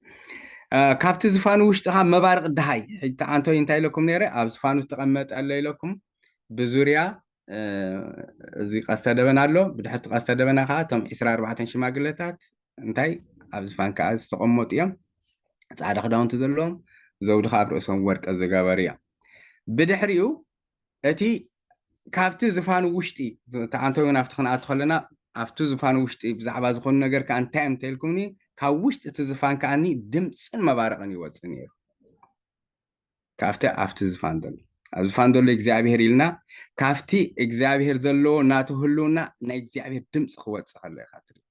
كابت زفانو وشتها مبارق دهاي حتى أنتو ينتهي لكم نيري أب زفانو تقمت ألي لكم بزوريا زي قصة دبنا له بدحت قصة دبنا خاتم إسرار 4 شماغلتات انتهي أب زفان كأز تقمت يم سعادة خداون تزلهم زود خاب رؤسهم ورق الزقابرية بدحريو اتي كافتي زفان وشتي تعنتو نافتخن أدخلنا أفتو زفان وشتي بزعبا زخون نجر كان تام تلكوني كاوشت تزفان كأني دمس ما بارقني وصنير كافتي أفتو زفان دل زفان دل إجزابير لنا كافتي إجزابير دلو ناتو هلونا نإجزابير دمس خوات سخلي خاطري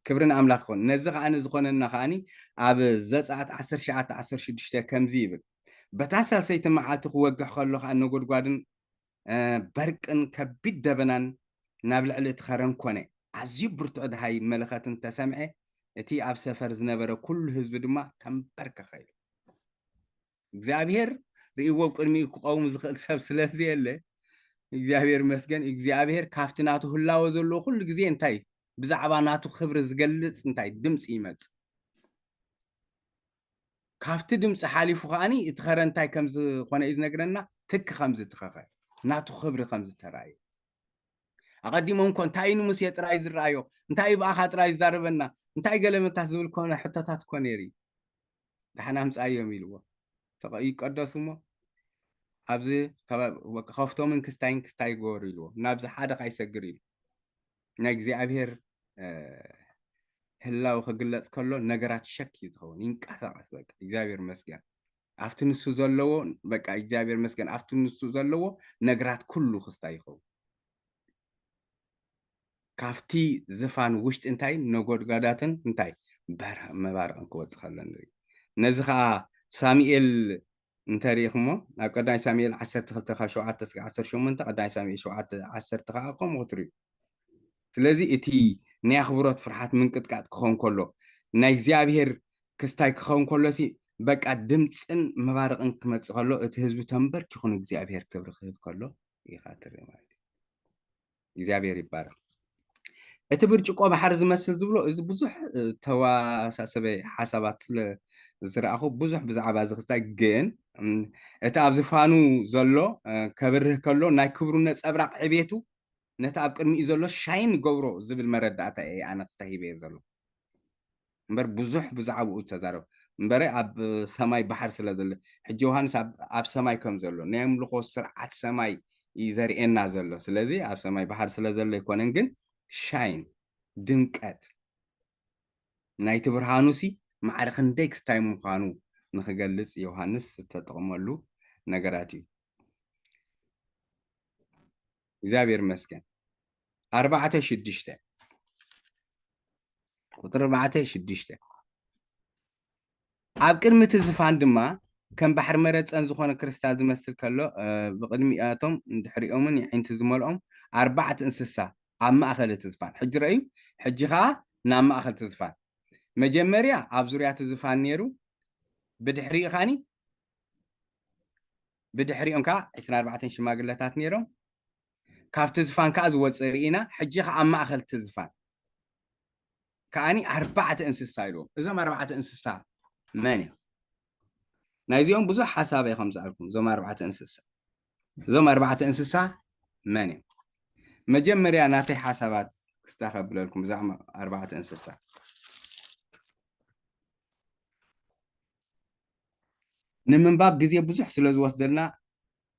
كبرنا أملاك خون نزغ عن زخون النخاني أب زات 10 شدشتا كم زيبل بتحصل سيت معاتك وقع خلوخ أنه قد قادن بركن كبيد دبنان نابلع لتخرن كونه عزيب برتعد هاي ملخات انت سمعه اتي اب سفر زنبره كل حزب دما تنبرك خير እግዚአብሔር ርእይዎ ቅድሚ ክቀውም ዝኽእል ሰብ ስለዚ የለ እግዚአብሔር መስገን እግዚአብሔር ካፍቲ ናቱ ህላወ ዘሎ ኩሉ ግዜ እንታይ ብዛዕባ ናቱ ክብሪ ዝገልጽ እንታይ ድምፂ ይመጽእ ካፍቲ ድምፂ ሓሊፉ ከዓኒ እቲ ኸረ እንታይ ከም ዝኾነ እዩ ዝነግረና ትክ ከም ዝትኸኸ ናቱ ክብሪ ከም ዝተረኣየ أقدمهم كون تاين موسى تراي زرايو انتاي باخا تراي زاربنا انتاي قلمتات زبل كون حتتات كونيري دحنا همص ايوم يلوا تقاي قدسومو ابزي خفتو من كستاي غور يلوا نابز حدا خايسغر يلو نغزي ابير هلاو خغلص كلو نغرات شك يزخون ينقሳቀስ በቃ እግዚአብሔር መስገን አፍትንሱ ዘለዎ በቃ እግዚአብሔር መስገን አፍትንሱ ዘለዎ ነግራት ኩሉ ክስታይ ይኸው كافتي زفان وشت انتاي نقول قاداتن انتاي بارا مبارقن كوت خلنا نري نزخا ساميل انتاريخ مو قداي ساميل 10 تخلتخا شوعات 10 شومنت قداي ساميل شوعات 10 تخا قوم وتري سلازي اتي نياخبرات فرحات من قطقات كون كله ناي እግዚአብሔር كستاي كون كله سي بقى دمصن مبارقن كمص خلو ات حزب تنبرك يكون እግዚአብሔር كبر خيب كله يخاطر ማለት እግዚአብሔር ይባረክ እቲ ብርጭቆ ባሕር ዝመስል ዝብሎ እዚ ብዙሕ ተዋሳሰበ ሓሳባት ዝረኣኹ ብዙሕ ብዛዕባ ዝኽስታይ ግን እቲ ኣብ ዝፋኑ ዘሎ ከብርህ ከሎ ናይ ክብሩ ነፀብራቕ ዕቤቱ ነቲ ኣብ ቅድሚኡ ዘሎ ሻይን ገብሮ ዝብል መረዳእታ እየ ኣነ ክስታይ ሂበየ ዘሎ እምበር ብዙሕ ብዛዕባኡ ተዛረብ እምበረ ኣብ ሰማይ ባሕር ስለ ዘሎ ሕጂ ዮሃንስ ኣብ ሰማይ ከም ዘሎ ናይ ኣምልኾ ስርዓት ሰማይ እዩ ዘርእየና ዘሎ ስለዚ ኣብ ሰማይ ባሕር ስለ ዘሎ ይኮነን ግን ሻይን ድምቀት ናይቲ ብርሃኑሲ ማዕረ ክንደይ ክስታይ ምዃኑ ንክገልጽ ዮሃንስ ተጠቕመሉ ነገራት እዩ እግዚአብሔር መስገን 4:6 ቁጥር 4:6 ኣብ ቅድሚ እቲ ዝፋን ድማ ከም ባሕር መረፀን ዝኾነ ክርስታል ዝመስል ከሎ ብቅድሚኣቶም እንድሕሪኦምን ዓይንቲ ዝመልኦም 4 እንስሳ ኣብ ማእኸል እቲ ዝፋን ሕጂ ረአዩ ሕጂ ከዓ ናብ ማእኸል እቲ ዝፋን መጀመርያ ኣብ ዙርያ እቲ ዝፋን ነይሩ ብድሕሪኡ ኻኒ ብድሕሪኦም ከዓ 24 ሽማግለታት ነይሮም ካብቲ ዝፋን ከዓ ዝወፅእ ርኢና ሕጂ ከዓ ኣብ ማእኸል እቲ ዝፋን ከዓኒ 4 እንስሳ ኢልዎም እዞም 4 እንስሳ መን እዮም ናይዚኦም ብዙሕ ሓሳብ እየ ከም ዝኣልኩም እዞም 4 እንስሳ እዞም 4 እንስሳ መን እዮም መጀመርያ ናተይ ሓሳባት ክስተኸብለልኩም ብዛዕባ 4 እንስሳ ንምንባብ ግዜ ብዙሕ ስለ ዝወስደልና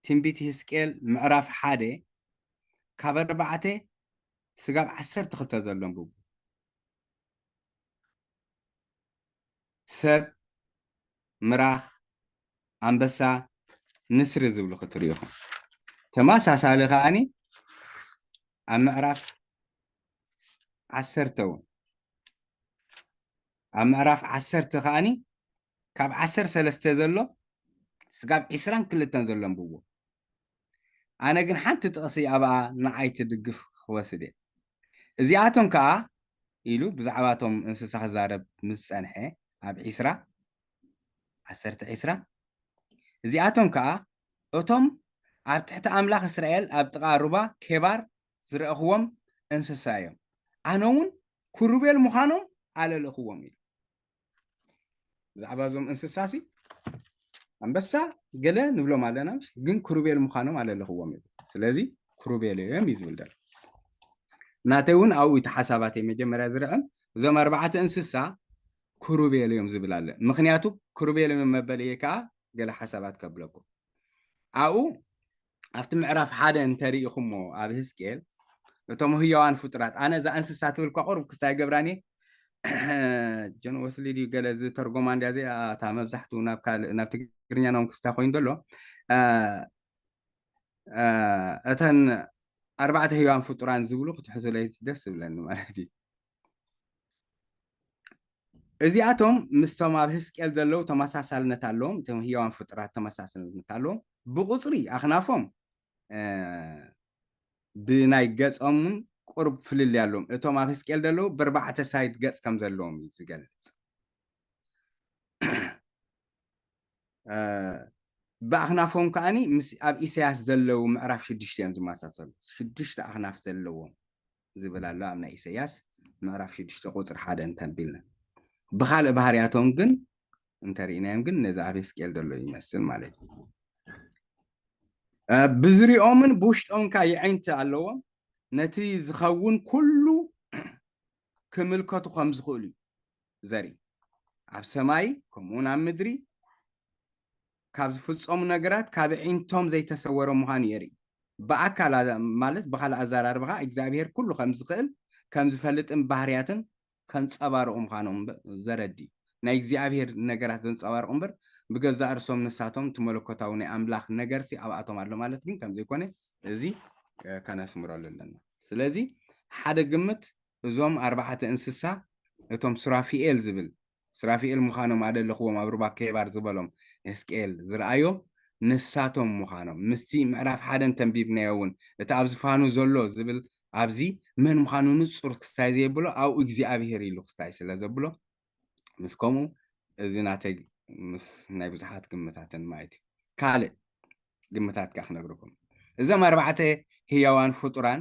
ትንቢት ሕዝቅኤል ምዕራፍ 1 ካብ 4 ስጋብ 12 ዘሎ ንብቡ ሰብ ምራኽ ኣንበሳ ንስሪ ዝብሉ ክትሪኢኹም ተመሳሳሊ ከዓኒ ኣብ ምዕራፍ 10 እውን ኣብ ምዕራፍ 10 ከዓኒ ካብ 13 ዘሎ ስጋብ 22 ዘሎ ንብዎ ኣነ ግን ሓንቲ ጥቕሲ ኣብኣ ንዓይ ትድግፍ ክወስድ እየ እዚኣቶም ከዓ ኢሉ ብዛዕባቶም እንስሳ ክዛረብ ምስ ፀንሐ ኣብ 10:20 እዚኣቶም ከዓ እቶም ኣብ ትሕቲ ኣምላኽ እስራኤል ኣብ ጥቓ ሩባ ኬባር ዝረእኽዎም እንስሳ እዮም ኣነ እውን ክሩቤል ምዃኖም ኣለለኽዎም ኢሉ ብዛዕባ እዞም እንስሳሲ ኣንበሳ ገለ ንብሎም ኣለና ግን ክሩቤል ምዃኖም ኣለለኽዎም ኢሉ ስለዚ ክሩቤል እዮም እዩ ዝብል ደሎ ናተይ እውን ኣብኡ እቲ ሓሳባተይ መጀመርያ ዝርአን እዞም 4 እንስሳ ክሩቤል እዮም ዝብል ኣለ ምክንያቱ ክሩቤል መበለየ ከዓ ገለ ሓሳባት ከብለኩም ኣብኡ ኣብቲ ምዕራፍ ሓደ እንተሪኢኹሞ ኣብ ህዝቅኤል እቶም ህያዋን ፍጡራት ኣነ እዛ እንስሳ ትብል ኳ ቁርብ ክስታይ ገብራኒ ጆን ወስሊ ድዩ ገለ ዝተርጎማ እንድያ እዚኣ እታ መብዛሕትኡ ናብ ትግርኛ ናውን ክስታይ ኮይኑ ዘሎ እተን ኣርባዕተ ህያዋን ፍጡራን ዝብሉ ክትሕዝለይ ደስ ዝብለኒ ማለት እዩ እዚኣቶም ምስቶም ኣብ ህዝቅኤል ዘለው ተመሳሳልነት ኣለዎም እቶም ህያዋን ፍጡራት ተመሳሳልነት ኣለዎም ብቁፅሪ ኣኽናፎም ብናይ ገጾምን ቁርብ ፍልልይ ኣለዎም እቶም ኣብ ህዝቅኤል ዘለው ብኣርባዕተ ሳይድ ገጽ ከም ዘለዎም እዩ ዝገልጽ ብኣኽናፎም ከዓኒ ምስ ኣብ ኢሳያስ ዘለው ምዕራፍ 6 እዮም ዝመሳሰሉ 6 ኣኽናፍ ዘለዎም ዝብል ኣሎ ኣብ ናይ ኢሳያስ ምዕራፍ 6 ቁፅሪ 1 እንተንቢልና ብኻልእ ባህርያቶም ግን እንተሪእናዮም ግን ነዚ ኣብ ህዝቅኤል ዘሎ ይመስል ማለት እዩ ብዝሪኦምን ብውሽጦምን ካ ይዕይንቲ ኣለዎም ነቲ ዝኸውን ኩሉ ክምልከቱ ከም ዝኽእሉ ዘርኢ ኣብ ሰማይ ከምኡውን ኣብ ምድሪ ካብ ዝፍጾሙ ነገራት ካብ ዒንቶም ዘይተሰወረ ምዃኑ የርኢ ብኣካል ማለት ብኻልእ ኣዘራርባ እግዚኣብሔር ኩሉ ከም ዝኽእል ከም ዝፈልጥን ባህርያትን ከንፀባርቑ ምዃኖም ዘረዲ ናይ እግዚኣብሔር ነገራት ዘንፀባርቑ እምበር ብገዛእ ርእሶም ንሳቶም ትመለኮታዊ ናይ ኣምላኽ ነገርሲ ኣብኣቶም ኣሎ ማለት ግን ከም ዘይኮነ እዚ ከነስምረሉ ኣለና ስለዚ ሓደ ግምት እዞም ኣርባዕተ እንስሳ እቶም ሱራፊኤል ዝብል ሱራፊኤል ምዃኖም ኣደለኽዎም ኣብ ሩባ ከይባር ዝበሎም ህዝቅኤል ዝረኣዮም ንሳቶም ምዃኖም ምስቲ ምዕራፍ ሓደን ተንቢብናዮ እውን እቲ ኣብ ዝፋኑ ዘሎ ዝብል ኣብዚ መን ምዃኑ ንፁር ክስታይ ዘየብሎ ኣብኡ እግዚኣብሔር ኢሉ ክስታይ ስለ ዘብሎ ምስ ከምኡ እዚ ናተይ ምስ ናይ ብዙሓት ግምታትን ማለት እዩ ካልእ ግምታት ካ ክነግረኩም እዞም ኣርባዕተ ህያዋን ፍጡራን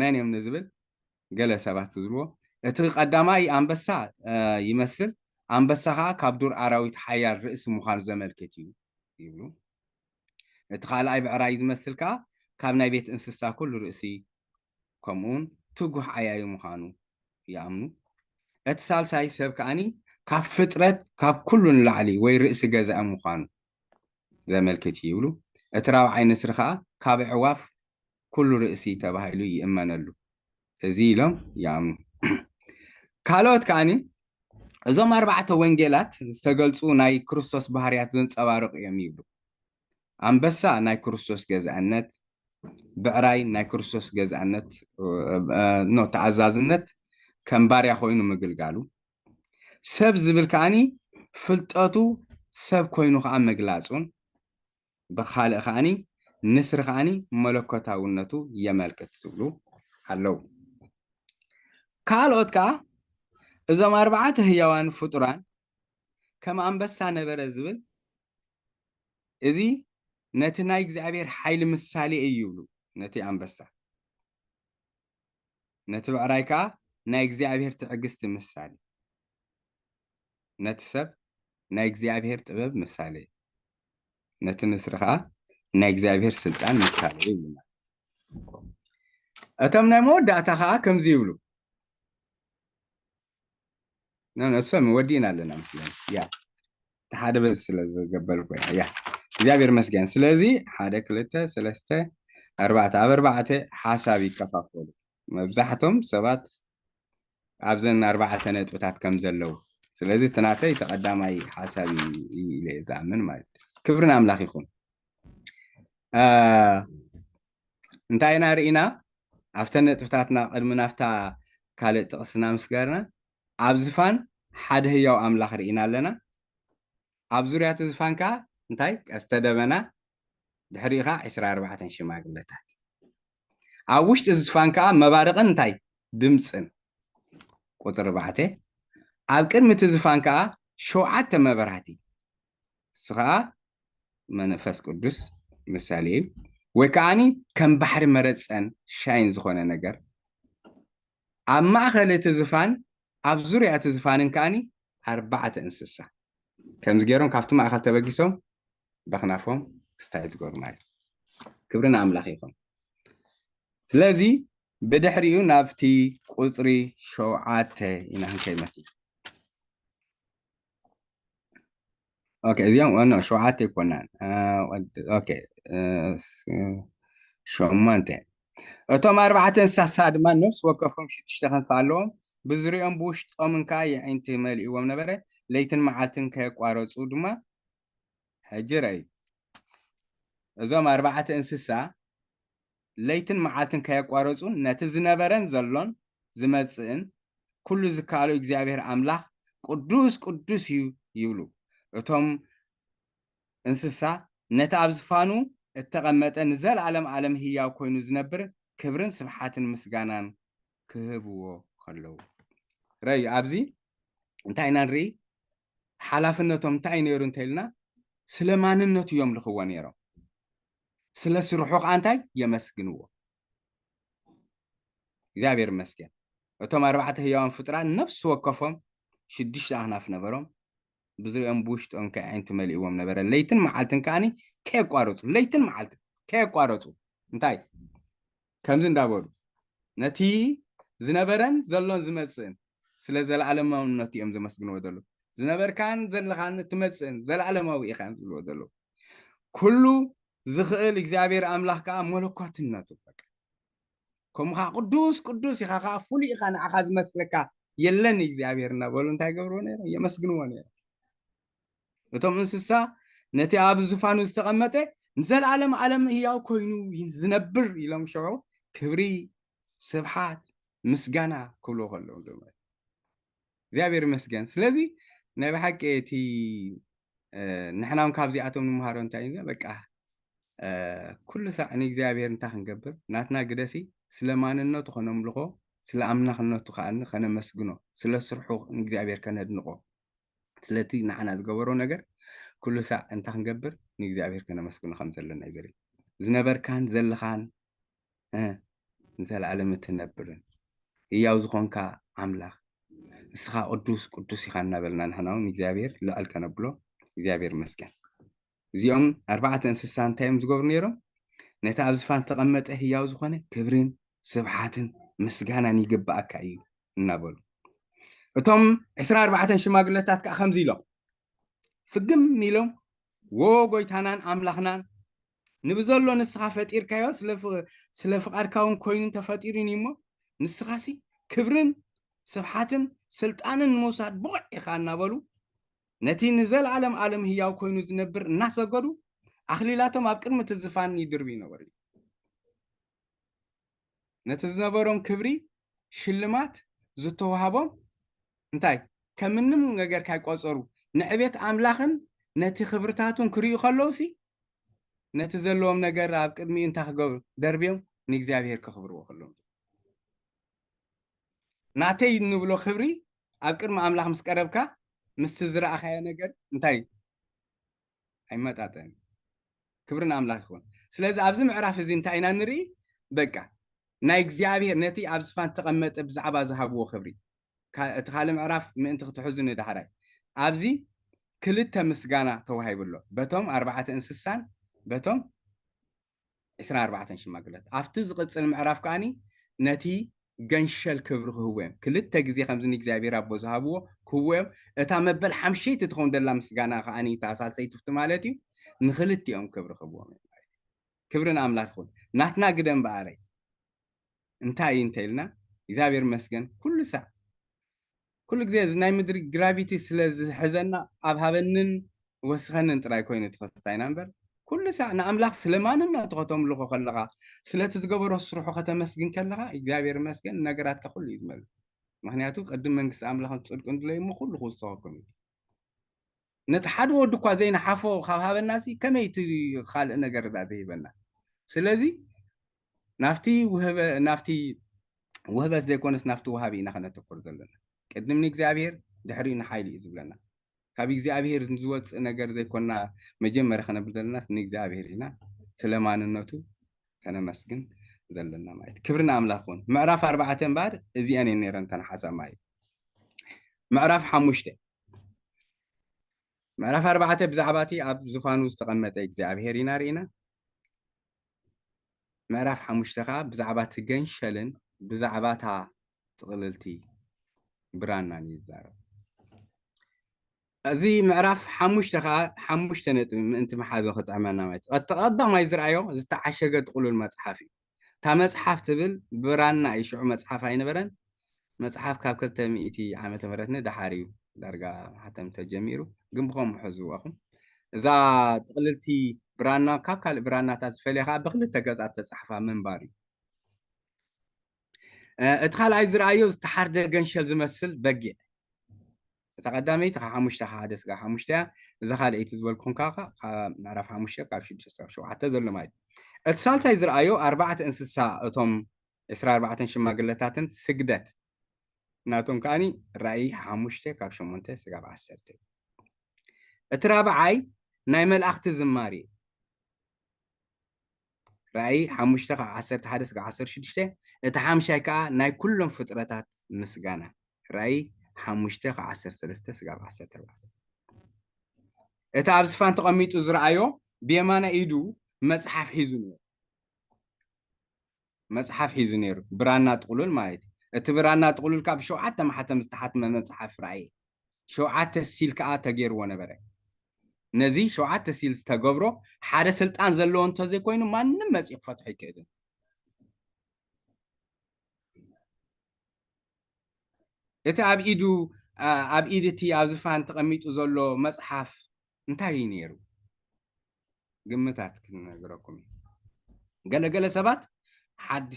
መን እዮም ንዝብል ገለ ሰባት ዝብልዎ እቲ ቀዳማይ ኣንበሳ ይመስል ኣንበሳ ከዓ ካብ ዱር ኣራዊት ሓያል ርእሲ ምዃኑ ዘመልክት እዩ ይብሉ እቲ ካልኣይ ብዕራይ ዝመስል ከዓ ካብ ናይ ቤት እንስሳ ኩሉ ርእሲ ከምኡውን ትጉህ ዓያዩ ምዃኑ ይኣምኑ እቲ ሳልሳይ ሰብ ከዓኒ ካብ ፍጥረት ካብ ኩሉ ንላዕሊ ወይ ርእሲ ገዛእ ምዃኑ ዘመልክት ይብሉ እቲ ራብዓይ ንስሪ ከዓ ካብ ኣዕዋፍ ኩሉ ርእሲ ተባሂሉ ይእመነሉ እዚ ኢሎም ይኣምኑ ካልኦት ከዓኒ እዞም ኣርባዕተ ወንጌላት ዝተገልፁ ናይ ክርስቶስ ባህርያት ዘንፀባርቑ እዮም ይብሉ ኣንበሳ ናይ ክርስቶስ ገዛእነት ብዕራይ ናይ ክርስቶስ ገዛእነት ተኣዛዝነት ከም ባርያ ኮይኑ ምግልጋሉ ሰብ ዝብል ከዓኒ ፍልጠቱ ሰብ ኮይኑ ከዓ ምግላፁን ብካልእ ከዓኒ ንስሪ ከዓኒ መለኮታውነቱ የመልክት ዝብሉ ኣለው ካልኦት ከዓ እዞም ኣርባዕተ ህያዋን ፍጡራን ከም ኣንበሳ ነበረ ዝብል እዚ ነቲ ናይ እግዚኣብሔር ሓይሊ ምሳሌ እዩ ይብሉ ነቲ ኣንበሳ ነቲ ብዕራይ ከዓ ናይ እግዚኣብሔር ትዕግስቲ ምሳሌ ነቲ ሰብ ናይ እግዚኣብሔር ጥበብ ምሳሌ ነቲ ንስሪ ከዓ ናይ እግዚኣብሔር ስልጣን ምሳሌ ይብሉና እቶም ናይ መወዳእታ ከዓ ከምዚ ይብሉ ነሶም ወዲእና ኣለና ምስለን ያ ሓደ በዚ ስለ ዝገበል ኮይና ያ እግዚኣብሔር መስገን ስለዚ 1 2 3 4 ኣብ 4 ሓሳብ ይከፋፈሉ መብዛሕቶም ሰባት ኣብዘን 4 ነጥብታት ከም ዘለው ስለዚ ትናተይ ተቀዳማይ ሓሳብ ኢለ ዝኣምን ማለት ክብርን ኣምላኽ ይኹን እንታይ ኢና ርኢና ኣብተን ነጥብታትና ቅድሚ ናፍታ ካልእ ጥቕስና ምስጋርና ኣብ ዝፋን ሓደ ህያው ኣምላኽ ርኢና ኣለና ኣብ ዙርያት ዝፋን ከዓ እንታይ ቀስተ ደመና ድሕሪኻ 24 ሽማግለታት ኣብ ውሽጢ ዝፋን ከዓ መባርቕን እንታይ ድምፅን ቁፅሪ 4 ኣብ ቅድሚ እቲ ዝፋን ከዓ 7 መብራህቲ እሱ ከዓ መንፈስ ቅዱስ ምሳሌ ወይ ከዓኒ ከም ባሕሪ መረፀን ሻይን ዝኾነ ነገር ኣብ ማእኸል እቲ ዝፋን ኣብ ዙርያ እቲ ዝፋንን ከዓኒ 4 እንስሳ ከምዚ ገይሮም ካብቲ ማእኸል ተበጊሶም በኽናፎም ክስታይ ዝገበሩ ማለት ክብርን ኣምላኽ ይኹን ስለዚ ብድሕሪኡ ናብቲ ቁፅሪ 7 ኢና ክንከይመስል ኦኬ እዚኦም 7 ይኮናን ኦኬ شمانتين أتوم أربعة ساساد ما نفس وقفهم شتشتغل فعلهم بزريهم بوشت أمن كاي عين تمالي ومنبرة ليتن معاتن كيك وارد صدما هجري أزوم أربعة إنسسا ليتن معاتن كيك وارد صون نتزنبرن زلون زمزن كل ذكالو إجزابير أملاح قدوس يولو أتوم إنسسا نتابزفانو التغمت نزل عالم هياو كوينو زنبر كبرن سبحات مسجانان كهبو خلو رأي أبزي انتاينا نري حلافنتهم انتاي نيرو انتايلنا سلماننتو يوم لخوان يرو سلس روحوق انتاي يمسكنوه እግዚአብሔር ይመስገን እቶም ኣርባዕተ ህያዋን ፍጥራን ነፍሲ ወከፎም 6 ኣህናፍ ነበሮም ብዝሪኦም ብውሽጦም ከዓይንቲ መሊእዎም ነበረ ለይትን መዓልትን ከዓኒ ከየቋረፁ ለይትን መዓልትን ከየቋረፁ እንታይ ከምዚ እንዳበሉ ነቲ ዝነበረን ዘሎን ዝመፅእን ስለ ዘለዓለማውነት እዮም ዘመስግንዎ ዘሎ ዝነበርካን ዘለኻን እትመፅእን ዘለዓለማዊ ኢኻ ዝብልዎ ዘሎ ኩሉ ዝኽእል እግዚኣብሔር ኣምላኽ ከዓ መለኮትነቱ ከምኻ ቅዱስ ኢኻ ከዓ ፍሉይ ኢኻ ንዓኻ ዝመስለካ የለን እግዚኣብሔር እናበሉ እንታይ ገብርዎ ነይሮም የመስግንዎ ነይሮም እቶም እንስሳ ነቲ ኣብ ዝፋኑ ዝተቐመጠ ንዘለዓለም ህያው ኮይኑ ዝነብር ኢሎም ሽዑ ክብሪ ስብሓት ምስጋና ክብሎ ከለዉ ድማ እግዚኣብሔር ይመስገን ስለዚ ናይ ብሓቂ እቲ ንሕናም ካብዚኣቶም ንምሃሮ እንታይ እዩ በቃ ኩሉ ሰዕ ንእግዚኣብሔር እንታይ ክንገብር ናትና ግደሲ ስለ ማንነቱ ከነምልኾ ስለ ኣምላኽነቱ ከዓኒ ከነመስግኖ ስለ ስርሑ ንእግዚኣብሔር ከነድንቆ ስለቲ ንዓና ዝገበሮ ነገር ኩሉ ሰዕ እንታይ ክንገብር ንእግዚኣብሔር ከነመስግኖ ከም ዘለና ይገሪ ዝነበርካን ዘለኻን ንዘለዓለም እትነብርን ህያው ዝኾንካ ኣምላኽ እስኻ ቅዱስ ኢኻ እናበልና ንሕና እውን እግዚኣብሔር ልዕል ከነብሎ እግዚኣብሔር ይመስገን እዚኦም ኣርባዕተ እንስሳ እንታይ እዮም ዝገብሩ ነይሮም ነቲ ኣብ ዝፋን ተቐመጠ ህያው ዝኾነ ክብርን ስብሓትን ምስጋናን ይግባኣካ እዩ እናበሉ እቶም 24 ሽማግለታት ከዓ ከምዚ ኢሎም ፍግም ኢሎም ጎይታናን ኣምላኽናን ንብዘሎ ንስኻ ፈጢርካዮ ስለ ፍቃድካ እውን ኮይኑ ተፈጢሩን እዩ እሞ ንስኻሲ ክብርን ስብሓትን ስልጣንን ንምውሳድ ብቑዕ ኢኻ እናበሉ ነቲ ንዘለዓለም ህያው ኮይኑ ዝነብር እናሰገዱ ኣኽሊላቶም ኣብ ቅድሚ እቲ ዝፋን ይድርቢ ይነበሩ እዩ ነቲ ዝነበሮም ክብሪ ሽልማት ዝተዋሃቦም እንታይ ከም ምንም ነገር ካይቆፀሩ ንዕቤት ኣምላኽን ነቲ ክብርታቱን ክርዩ ከለውሲ ነቲ ዘለዎም ነገር ኣብ ቅድሚ እንታይ ክገብሩ ደርብዮም ንእግዚኣብሔር ከኽብርዎ ከለዉ ናተይ ንብሎ ክብሪ ኣብ ቅድሚ ኣምላኽ ምስ ቀረብካ ምስቲ ዝረኣኻዮ ነገር እንታይ ኣይመጣጠን ክብርን ኣምላኽ ይኹን ስለዚ ኣብዚ ምዕራፍ እዚ እንታይ ኢና ንርኢ በቃ ናይ እግዚኣብሔር ነቲ ኣብ ዝፋን ተቐመጠ ብዛዕባ ዝሃብዎ ክብሪ እቲ ካልእ ምዕራፍ ምእንቲ ክትሕዙ ንዳሕራይ ኣብዚ ክልተ ምስጋና ተዋሂብሎ በቶም 4 እንስሳን በቶም 24 ሽማግለት ኣብቲ ዝቕፅል ምዕራፍ ከዓኒ ነቲ ገንሸል ክብሪ ክህቦም ክልተ ግዜ ከምዚ ንእግዚኣብሔር ኣቦ ዝሃብዎ ክህቦም እታ መበል ሓምሸይቲ ትኸውን ደላ ምስጋና ከዓኒ እታ ሳልሰይቲ ፍቲ ማለት እዩ ንክልቲኦም ክብሪ ክህቦም ክብርን ኣምላኽ ይኹን ናትና ግደ እምበኣረይ እንታይ እንተኢልና እግዚኣብሔር መስገን ኩሉ ሰዕ ኩሉ ግዜ እዚ ናይ ምድሪ ግራቪቲ ስለ ዝሕዘና ኣብ ሃበንን ወስኸንን ጥራይ ኮይኑ ትኸስታይና እምበር ኩሉ ሰዕ ንኣምላኽ ስለማንነቱ ከተምልኾ ከለኻ ስለቲ ዝገበሮ ስርሑ ከተመስግን ከለኻ እግዚኣብሔር መስገን ነገራትካ ኩሉ እዩ ዝመልእ ምክንያቱ ቅድም መንግስቲ ኣምላኽን ፅድቅን ድሎ እሞ ኩሉ ክውስኸኩም እዩ ነቲ ሓደ ወዲ እኳ ዘይነሓፎ ካብ ሃበናሲ ከመይ እቲ ካልእ ነገር ዳ ዘይበና ስለዚ ናፍቲ ውህበት ዘይኮነስ ናፍቲ ወሃቢ ኢና ከነተኩር ዘለና ቅድም ንእግዚኣብሔር ድሕሪኡ ንሓይሊ እዩ ዝብለና ካብ እግዚኣብሔር ዝወፅእ ነገር ዘይኮና መጀመርያ ከነብል ዘለናስ ንእግዚኣብሔር ኢና ስለማንነቱ ከነመስግን ዘለና ማለት ክብርና ኣምላኽ ይኹን ምዕራፍ 4 እምበር እዚአን እየን ነይረን ተናሓሰማ እዩ ምዕራፍ 4 ብዛዕባ እቲ ኣብ ዝፋኑ ዝተቐመጠ እግዚኣብሔር ኢና ርኢና ምዕራፍ 5 ከዓ ብዛዕባ እቲ ገንሸልን ብዛዕባ እታ ጥቕልልቲ ብራናን ይዛረብ زي معرف حموش تخا حموش تنت انت محازو خطعمنا مات اتقدم ما يزرعيو زتعشقه تقولوا المصحفي تا مصحف تبل برانا يشعو مصحف اينبرن مصحف كاب كلتا مئتي عامة مرتنا دحاريو درجة حتى متجميرو قم حزو أخو إذا تقللتي برانا كاب كال برانا تازفليها بخل تجازات تصحفها من باري ادخال عايز رأيو استحرد جنشل زمثل بقي تقدمي تخا حمشتا حادث قا حمشتا إذا خال عيت زبل كون كاكا نعرف حمشتا قال شي بشستر شو حتى زل ماي اتصالت عايز رأيو أربعة انسسا اتهم إسرار أربعة شماغلتاتن سجدت ناتون كاني رأي حمشتا قال شو منتس قال عسرتي الترابعي نايمل أخت زماري رأي حمشتا عسرت حادث عسر شدشته اتحامشا كا ناي كلهم فطرتات مسجانا رأي حمشتا عسر سلسته سقاب عسر تربع اتعب زفان تقميت أزرعيو بيمانا إيدو مصحف حيزونير مصحف حيزونير برانا تقولون مايت اتبرانا تقولون كاب شو عتا ما حتى مستحات من مصحف رأي شو عتا السيل كا تغير وانا بري نزي شو عتا سيل ستغبرو حدا سلطان زلون تزي كوينو ما نمز يفتحي كده እቲ ኣብ ኢዱ ኣብ ኢድ እቲ ኣብ ዝፋን ተቐሚጡ ዘሎ መፅሓፍ እንታይ እዩ ነይሩ ግምታት ክነግረኩም ገለገለ ሰባት ሓድ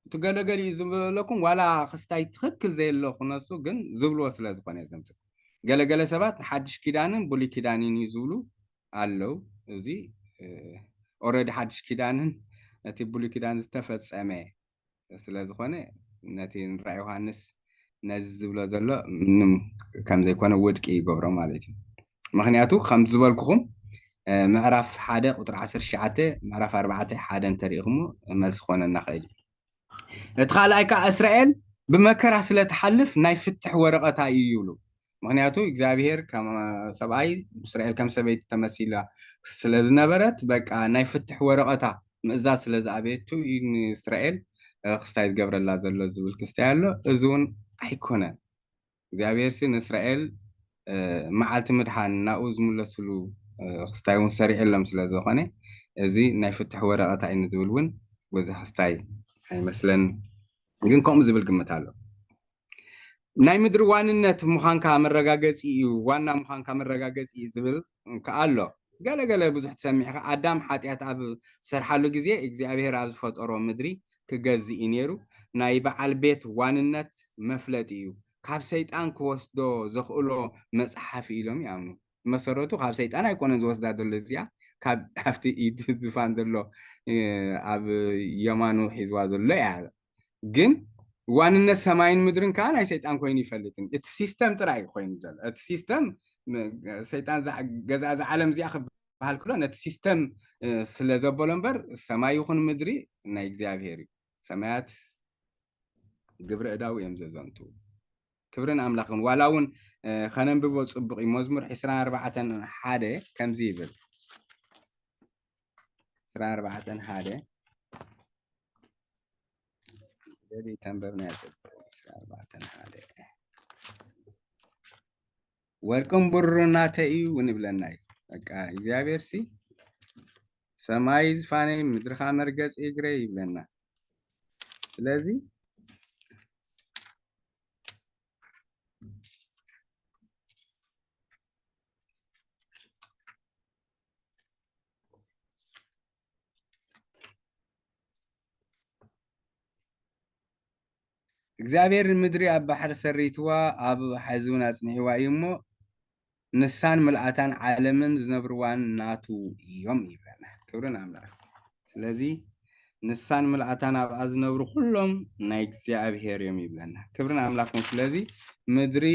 እቲ ገለገለ እዩ ዝብለኩም ዋላ ክስታይ ትክክል ዘየሎ ክነሱ ግን ዝብልዎ ስለ ዝኾነ እየ ዘምፅእ ገለገለ ሰባት ሓድሽ ኪዳንን ብሉይ ኪዳንን እዩ ዝብሉ ኣለው እዚ ኦልሬዲ ሓድሽ ኪዳንን እቲ ብሉይ ኪዳን ዝተፈፀመ ስለ ዝኾነ ነቲ ንራእይ ዮሃንስ ነዚ ዝብሎ ዘሎ ምንም ከም ዘይኮነ ውድቂ ይገብሮ ማለት እዩ ምክንያቱ ከም ዝበልኩኹም ምዕራፍ 1 ቁጥሪ 19 ምዕራፍ 4 ሓደ እንተሪኢኹም መልሲ ኮነና ኸይድ እቲ ካልኣይ ከዓ እስራኤል ብመከራ ስለተሓልፍ ናይ ፍትሕ ወረቐታ እዩ ይብሉ ምክንያቱ እግዚኣብሔር ከም ሰብኣይ እስራኤል ከም ሰበይቲ ተመሲላ ስለ ዝነበረት በቃ ናይ ፍትሕ ወረቐታ ምእዛዝ ስለ ዝኣበየቱ እስራኤል ክስታይ ዝገብረላ ዘሎ ዝብል ክስታይ ኣሎ እዚ እውን ኣይኮነን እግዚኣብሔር ሲ ንእስራኤል መዓልቲ ምድሓን ናብኡ ዝምለስሉ ክስታይ እውን ሰሪዕሎም ስለ ዝኾነ እዚ ናይ ፍትሕ ወረቐታ እዩ ዝብል እውን በዚ ክስታይ ኣይመስለን ግን ከምኡ ዝብል ግምት ኣሎ ናይ ምድሪ ዋንነት ምዃንካ መረጋገፂ እዩ ዋና ምዃንካ መረጋገፂ እዩ ዝብል ከኣሎ ገለገለ ብዙሕ ትሰሚዕካ ኣዳም ሓጢኣት ኣብ ዝሰርሓሉ ግዜ እግዚኣብሔር ኣብ ዝፈጠሮ ምድሪ ክገዝእ እዩ ነይሩ ናይ በዓል ቤት ዋንነት መፍለጢ እዩ ካብ ሰይጣን ክወስዶ ዘኽእሎ መፅሓፍ ኢሎም ይኣምኑ መሰረቱ ካብ ሰይጣን ኣይኮነን ዝወስዳ ዘሎ እዚኣ ካብ ሓፍቲ ኢድ ዝፋን ዘሎ ኣብ የማኑ ሒዝዋ ዘሎ እያ ግን ዋንነት ሰማይን ምድርን ከዓ ናይ ሰይጣን ኮይኑ ይፈልጥን እቲ ሲስተም ጥራይ ኮይኑ ዘሎ እቲ ሲስተም ሰይጣን ገዛ ዛ ዓለም እዚኣ ክበሃል ክሎ ነቲ ሲስተም ስለ ዘበሎ እምበር ሰማይ ይኹን ምድሪ ናይ እግዚኣብሔር እዩ ሰማያት ግብሪ እዳው እዮም ዘዘንቱ ክብርን ኣምላኽን ዋላ እውን ከነንብቦ ፅቡቕ እዩ መዝሙር 24:1 ከምዚ ይብል 24:1 دي تنبرنا يا وركم برنا تأي ونبلنا بقى እግዚአብሔር ሲ ሰማይ ዝፋነ ምድርኻ መርገጽ ይግረ ይብለና ስለዚህ እግዚአብሔር ምድሪ ኣብ ባሕር ሰሪትዋ ኣብ ሓዙን ኣጽኒዕዋ እዩ እሞ ንሳን መልኣታን ዓለምን ዝነብርዋን ናቱ እዮም ይብለና ክብርን ኣምላኽ ስለዚ ንሳን መልኣታን ኣብ ዝነብሩ ኩሎም ናይ እግዚአብሔር እዮም ይብለና ክብርን ኣምላኽን ስለዚ ምድሪ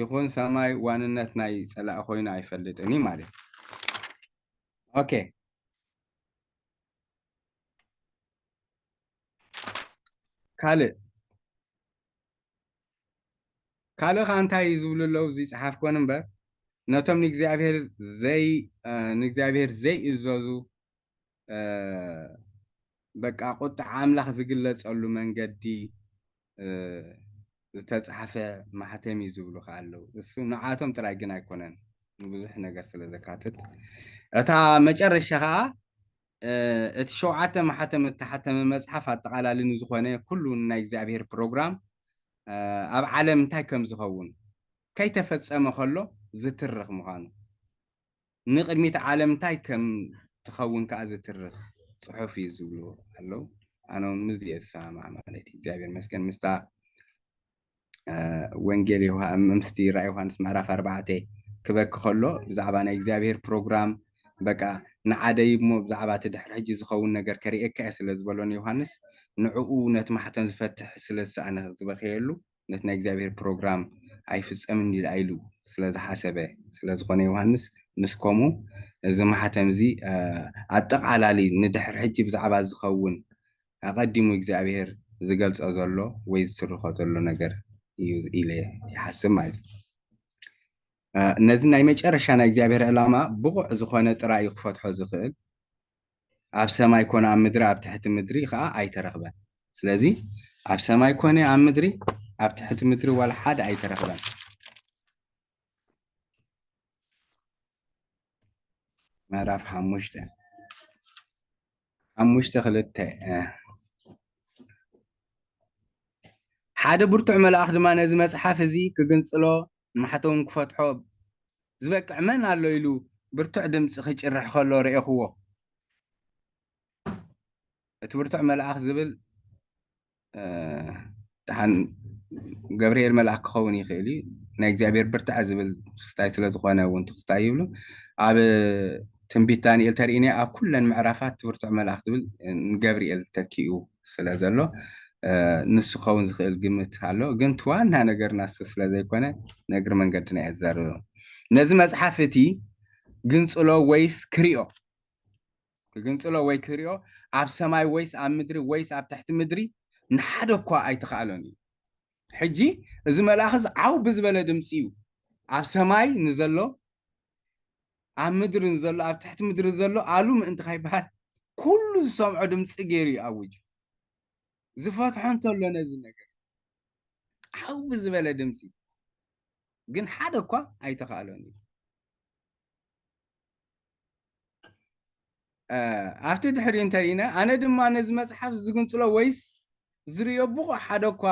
ይኹን ሰማይ ዋንነት ናይ ፀላእ ኮይኑ ኣይፈልጥን ማለት ኦኬ ካልእ እንታይ ዝብሉ ኣለዉ እዚ ፀሓፍ ኮን እምበር ነቶም ንእግዚአብሔር ዘይእዘዙ በቃ ቁጣ ኣምላኽ ዝግለፀሉ መንገዲ ዝተጻحፈ ማሕተም يزبلو خالو እሱ ንዓቶም ጥራይ ግን ኣይኮነን ብዙሕ ነገር ስለ ዘካትት እታ መጨረሻ ከዓ እቲ ሸውዓተ ማሕተም እተሓተመ መጽሓፍ ኣጠቓላሊ ንዝኾነ ኩሉ ናይ እግዚአብሔር ፕሮግራም ኣብ ዓለም እንታይ ከም ዝኸውን ከይተፈጸመ ከሎ ዝትርኽ ምዃኑ ንቅድሚት ዓለም እንታይ ከም ትኸውን ከዓ ዝትርኽ ጽሑፍ እዩ ዝብሉ ኣለዉ ኣነ ምዝየ ዝሰማዕ ማለት እዩ እግዚአብሔር መስገን ምስታ ወንጌል ምስቲ ራእይ ዮሃንስ ምዕራፍ 4 ክበክ ከሎ ብዛዕባ ናይ እግዚአብሔር ፕሮግራም በቃ ንዓደይ እሞ ብዛዕባ እቲ ድሕሪ ሕጂ ዝኸውን ነገር ከሪአካ እየ ስለ ዝበሎን ዮሃንስ ንዕኡ ነቲ ማሕተም ዝፈትሕ ስለ ዝሰኣነ ዝበኽየሉ ነቲ ናይ እግዚአብሔር ፕሮግራም ኣይፍጸምን ኢሉ ስለ ዝሓሰበ ስለ ዝኾነ ዮሃንስ ምስኮሙ እዚ ማሕተም እዚ ኣጠቓላሊ ንድሕሪ ሕጂ ብዛዕባ ዝኸውን ኣቐዲሙ እግዚአብሔር ዝገልጾ ዘሎ ወይ ዝስርሖ ዘሎ ነገር እዩ ኢለ ይሓስብ ማለት ነዚ ናይ መጨረሻ ናይ እግዚአብሔር ዕላማ ብቑዕ ዝኾነ ጥራይ ክፈትሖ ዝኽእል ኣብ ሰማይ ኮነ ኣብ ምድሪ ኣብ ትሕቲ ምድሪ ከዓ ኣይተረኽበን ስለዚ ኣብ ሰማይ ኮነ ኣብ ምድሪ ኣብ ትሕቲ ምድሪ ወላ ሓደ ኣይተረኽበን ምዕራፍ 5 ሓደ ብርቱዕ መልአኽ ድማ ነዚ መጽሓፍ እዚ ክግንጽሎ ማሕተሙን ክፈትሖ ዝበቅዕ መን ኣሎ ኢሉ ብርቱዕ ድምፂ ክጭርሕ ከሎ ርኢኽዎ እቲ ብርቱዕ መልአኽ ዝብል ድሓን ገብርኤል መልአክ ክኸውን ይኽእል እዩ ናይ እግዚአብሔር ብርታዕ ዝብል ክስታይ ስለ ዝኾነ እውን ክስታይ ይብሉ ኣብ ትንቢት ዳንኤል ተርእይኒ ኣብ ኩለን ምዕራፋት ብርቱዕ መልአኽ ዝብል ንገብርኤል ተኪኡ ስለ ዘሎ ንሱ ክኸውን ዝኽእል ግምት ኣሎ ግን ዋና ነገር ናሱ ስለ ዘይኮነ ነግሪ መንገድና የዛረበ ነዚ መጽሓፍ እቲ ግንጽሎ ወይስ ክሪኦ ክግንጽሎ ወይ ክሪኦ ኣብ ሰማይ ወይስ ኣብ ምድሪ ወይስ ኣብ ትሕቲ ምድሪ ንሓደ እኳ ኣይተኻእሎን እዩ ሕጂ እዚ መልአኽ ዓው ብዝበለ ድምፂ እዩ ኣብ ሰማይ ንዘሎ ኣብ ምድሪ ንዘሎ ኣብ ትሕቲ ምድሪ ዘሎ ኣሉ ምእንቲ ከይበሃል ኩሉ ዝሰምዖ ድምፂ ገይሩ ይኣውጅ ዝፈትሖ እንተሎ ነዚ ነገር ዓው ብዝበለ ድምፂ ግን ሓደ እኳ ኣይተኻእሎን እዩ ኣብቲ ድሕሪኡ እንተሪእና ኣነ ድማ ነዚ መጽሓፍ ዝግንጽሎ ወይስ ዝርዮ ብቑዕ ሓደ እኳ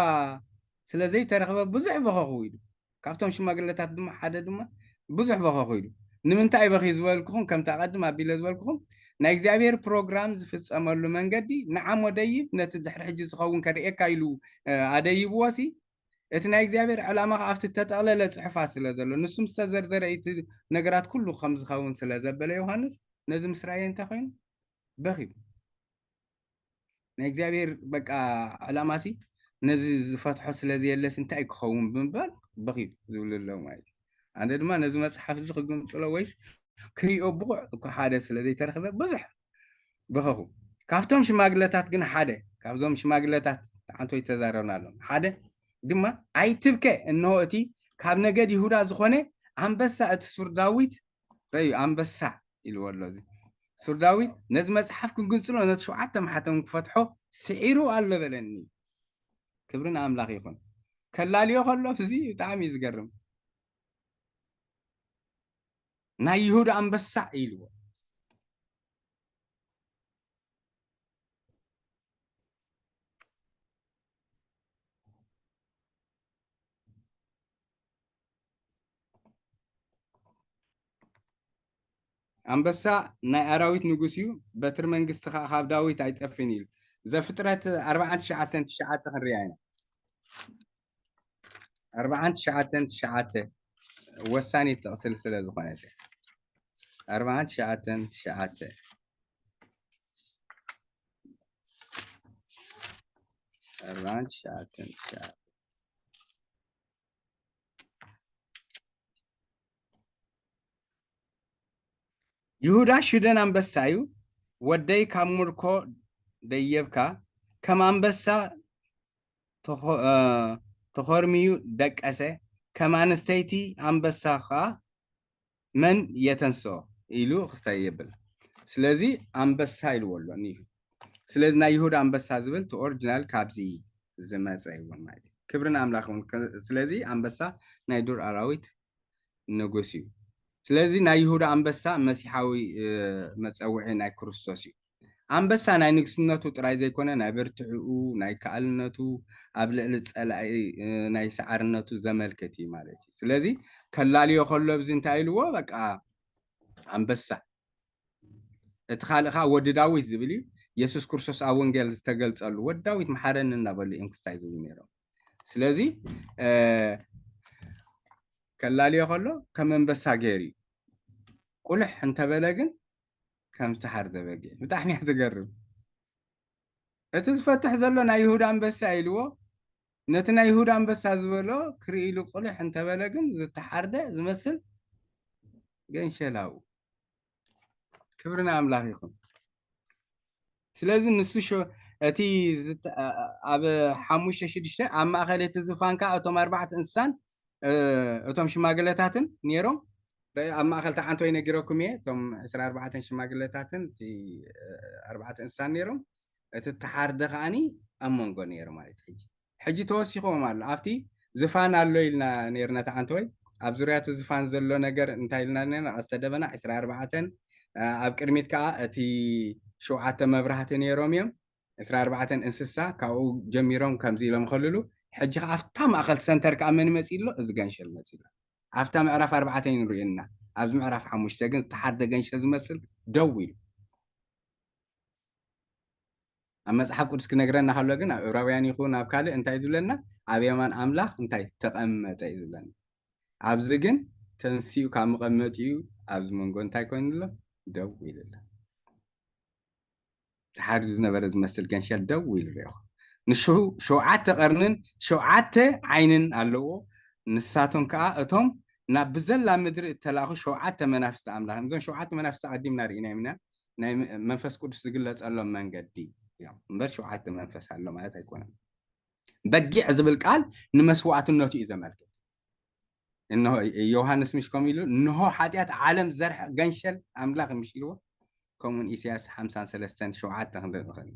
ስለዘይተረኸበ ብዙሕ በኸኹ ኢሉ ካብቶም ሽማግለታት ድማ ሓደ ድማ ብዙሕ በኸኹ ኢሉ ንምንታይ በኺ ዝበልክኹም ከምቲ ኣቐድም ኣቢለ ዝበልክኹም ናይ እግዚአብሔር ፕሮግራም ዝፍጸመሉ መንገዲ ንዓሞ ደይብ ነቲ ድሕሪ ሕጂ ዝኸውን ከርእየካ ኢሉ ኣደይብዎሲ እቲ ናይ እግዚአብሔር ዕላማ ኣብቲ ተጠቕለለ ጽሑፋት ስለ ዘሎ ንሱ ምስ ተዘርዘረ እቲ ነገራት ኩሉ ከም ዝኸውን ስለ ዘበለ ዮሃንስ ነዚ ምስ ራእየ እንታይ ኮይኑ በኺቡ ናይ እግዚአብሔር በቃ ዕላማሲ ነዚ ዝፈትሖ ስለዘየለስ እንታይ ክኸውን ብምባል በኺቡ ዝብልሎ ማለት ኣነ ድማ ነዚ መጽሓፍ እዚ ክግንጽሎ ወይስ ክሪኦ ብቑዕ እኳ ሓደ ስለዘይተረኸበ ብዙሕ በኸኹ ካብቶም ሽማግለታት ግን ሓደ ካብዞም ሽማግለታት ሓንቶይ ተዛረብና ኣሎም ሓደ ድማ ኣይትብከ እንሆ እቲ ካብ ነገድ ይሁዳ ዝኾነ ኣንበሳ እቲ ሱር ዳዊት ረዩ ኣንበሳ ኢልዎ ኣሎ እዚ ሱር ዳዊት ነዚ መጽሓፍ ክግንጽሎ ነቲ 7 ማሕተም ክፈትሖ ስዒሩ ኣሎ በለኒ ክብሪ ንኣምላኽ ይኹን ከላልዮ ከሎ እዚ ብጣዕሚ እዩ ዝገርም ናይ ይሁዳ ኣንበሳ ኢልዎ ኣንበሳ ናይ ኣራዊት ንጉስ እዩ በትሪ መንግስቲ ከዓ ካብ ዳዊት ኣይጠፍን ኢሉ ዘፍጥረት 49:9 ክንሪኣ ኢና 49:9 ወሳኒ ተቕስል ስለ ዝኾነት 49:9 ይሁዳ ሽደን ኣንበሳ እዩ ወደይ ካብ ምርኮ ደየብካ ከም ኣንበሳ ተኸርሚዩ ደቀሰ ከም ኣንስተይቲ ኣንበሳ ከዓ መን የተንስኦ ኢሉ ክስታይ የብል ስለዚ ኣንበሳ ኢልዎ ኣሎ እዩ ስለዚ ናይ ይሁዳ ኣንበሳ ዝብል ቲ ኦሪጂናል ካብዚ ዝመፀ ይውን ማለት ክብርን ኣምላኽን ስለዚህ ኣንበሳ ናይ ዱር ኣራዊት ንጉስ እዩ ስለዚ ናይ ይሁዳ ኣንበሳ መሲሓዊ መፀውዒ ናይ ክርስቶስ እዩ ኣንበሳ ናይ ንግስነቱ ጥራይ ዘይኮነ ናይ ብርትዕኡ ናይ ከኣልነቱ ኣብ ልዕሊ ፀላኢ ናይ ሰዓርነቱ ዘመልክት እዩ ማለት እዩ ስለዚ ከላልዮ ከሎ ብዚ እንታይ ኢልዎ በቃ ኣንበሳ እቲ ካልእ ከዓ ወዲ ዳዊት ዝብል እዩ ኢየሱስ ክርስቶስ ኣብ ወንጌል ዝተገልፀሉ ወዲ ዳዊት መሓረኒ እናበሉ እዮም ክስታይ ዝብሉ ነይሮም ስለዚ ከላልዮ ከሎ ከም ኣንበሳ ገይሩ እዩ ቁልሕ እንተበለ ግን ከም ዝተሓርደ በጊዕ ብጣዕሚ እያ ትገርም እቲ ዝፈትሕ ዘሎ ናይ ይሁዳ ኣንበሳ ኢልዎ ነቲ ናይ ይሁዳ ኣንበሳ ዝበሎ ክርኢ ኢሉ ቁልሕ እንተበለ ግን ዝተሓርደ ዝመስል ገንሸላው ክብርና ኣምላኽ ይኹን ስለዚ ንሱ እቲ ኣብ 5-6 ኣብ ማእኸል እቲ ዝፋንካ እቶም 4 እንስሳን እቶም ሽማግለታትን ነይሮም ኣብ ማእኸል ተዓንቶ ይነግረኩም እየ እቶም 24 ሽማግለታትን እቲ 4 እንስሳን ነይሮም እቲ ተሓርደ ከዓኒ ኣብ መንጎ ነይሩ ማለት ሕጂ ተወሲኾም ኣሎ ኣብቲ ዝፋን ኣሎ ኢልና ነርና ተዓንቶ ወይ ኣብ ዙርያ እቲ ዝፋን ዘሎ ነገር እንታይ ኢልና ነርና ኣስተደበና 24 ኣብ ቅድሚት ከዓ እቲ 7 መብራህቲ ነይሮም እዮም 24 እንስሳ ካብኡ ጀሚሮም ከምዚ ኢሎም ከልሉ ሕጂ ከዓ ኣብታ ማእኸል ሰንተር ከዓ መን መፂ ኣሎ እዚ ገንሸል መፂ ኣሎ ኣብታ ምዕራፍ 4 ንሪእና ኣብዚ ምዕራፍ 5 ግን ተሓርደ ገንሸል ዝመስል ደው ኢሉ ኣብ መጽሓፍ ቅዱስ ክነግረና ከሎ ግን ኣብ ዕብራውያን ይኹን ኣብ ካልእ እንታይ ዝብለና ኣብ የማን ኣምላኽ እንታይ ተቐመጠ እዩ ዝብለና ኣብዚ ግን ተንሲኡ ካብ መቐመጢኡ ኣብዚ መንጎ እንታይ ኮይኑ ኣሎ ደው ኢሉ ኣሎ ተሓሪዱ ዝነበረ ዝመስል ገንሸል ደው ኢሉ ርኢኹ ንሹ 7 ቀርንን 7 ዓይንን ኣለዎ ንሳቶም ከዓ እቶም ናብ ብዘላ ምድሪ እተላኹ 7 መናፍስቲ ኣምላኽ እዞም 7 መናፍስቲ ቀዲምና ርኢና ኢና ናይ መንፈስ ቅዱስ ዝግለፀሎም መንገዲ እምበር 7 መንፈስ ኣሎ ማለት ኣይኮነን በጊዕ ዝብል ቃል ንመስዋዕትነቱ እዩ ዘመልክት እንሆ ዮሃንስ ምሽ ከም ኢሉ እንሆ ሓጢአት ዓለም ዘርሕ ገንሸል ኣምላኽ ምሽ ኢልዎ ከምኡን ኢሳያስ 53:7 ክንርኢ ንኽእል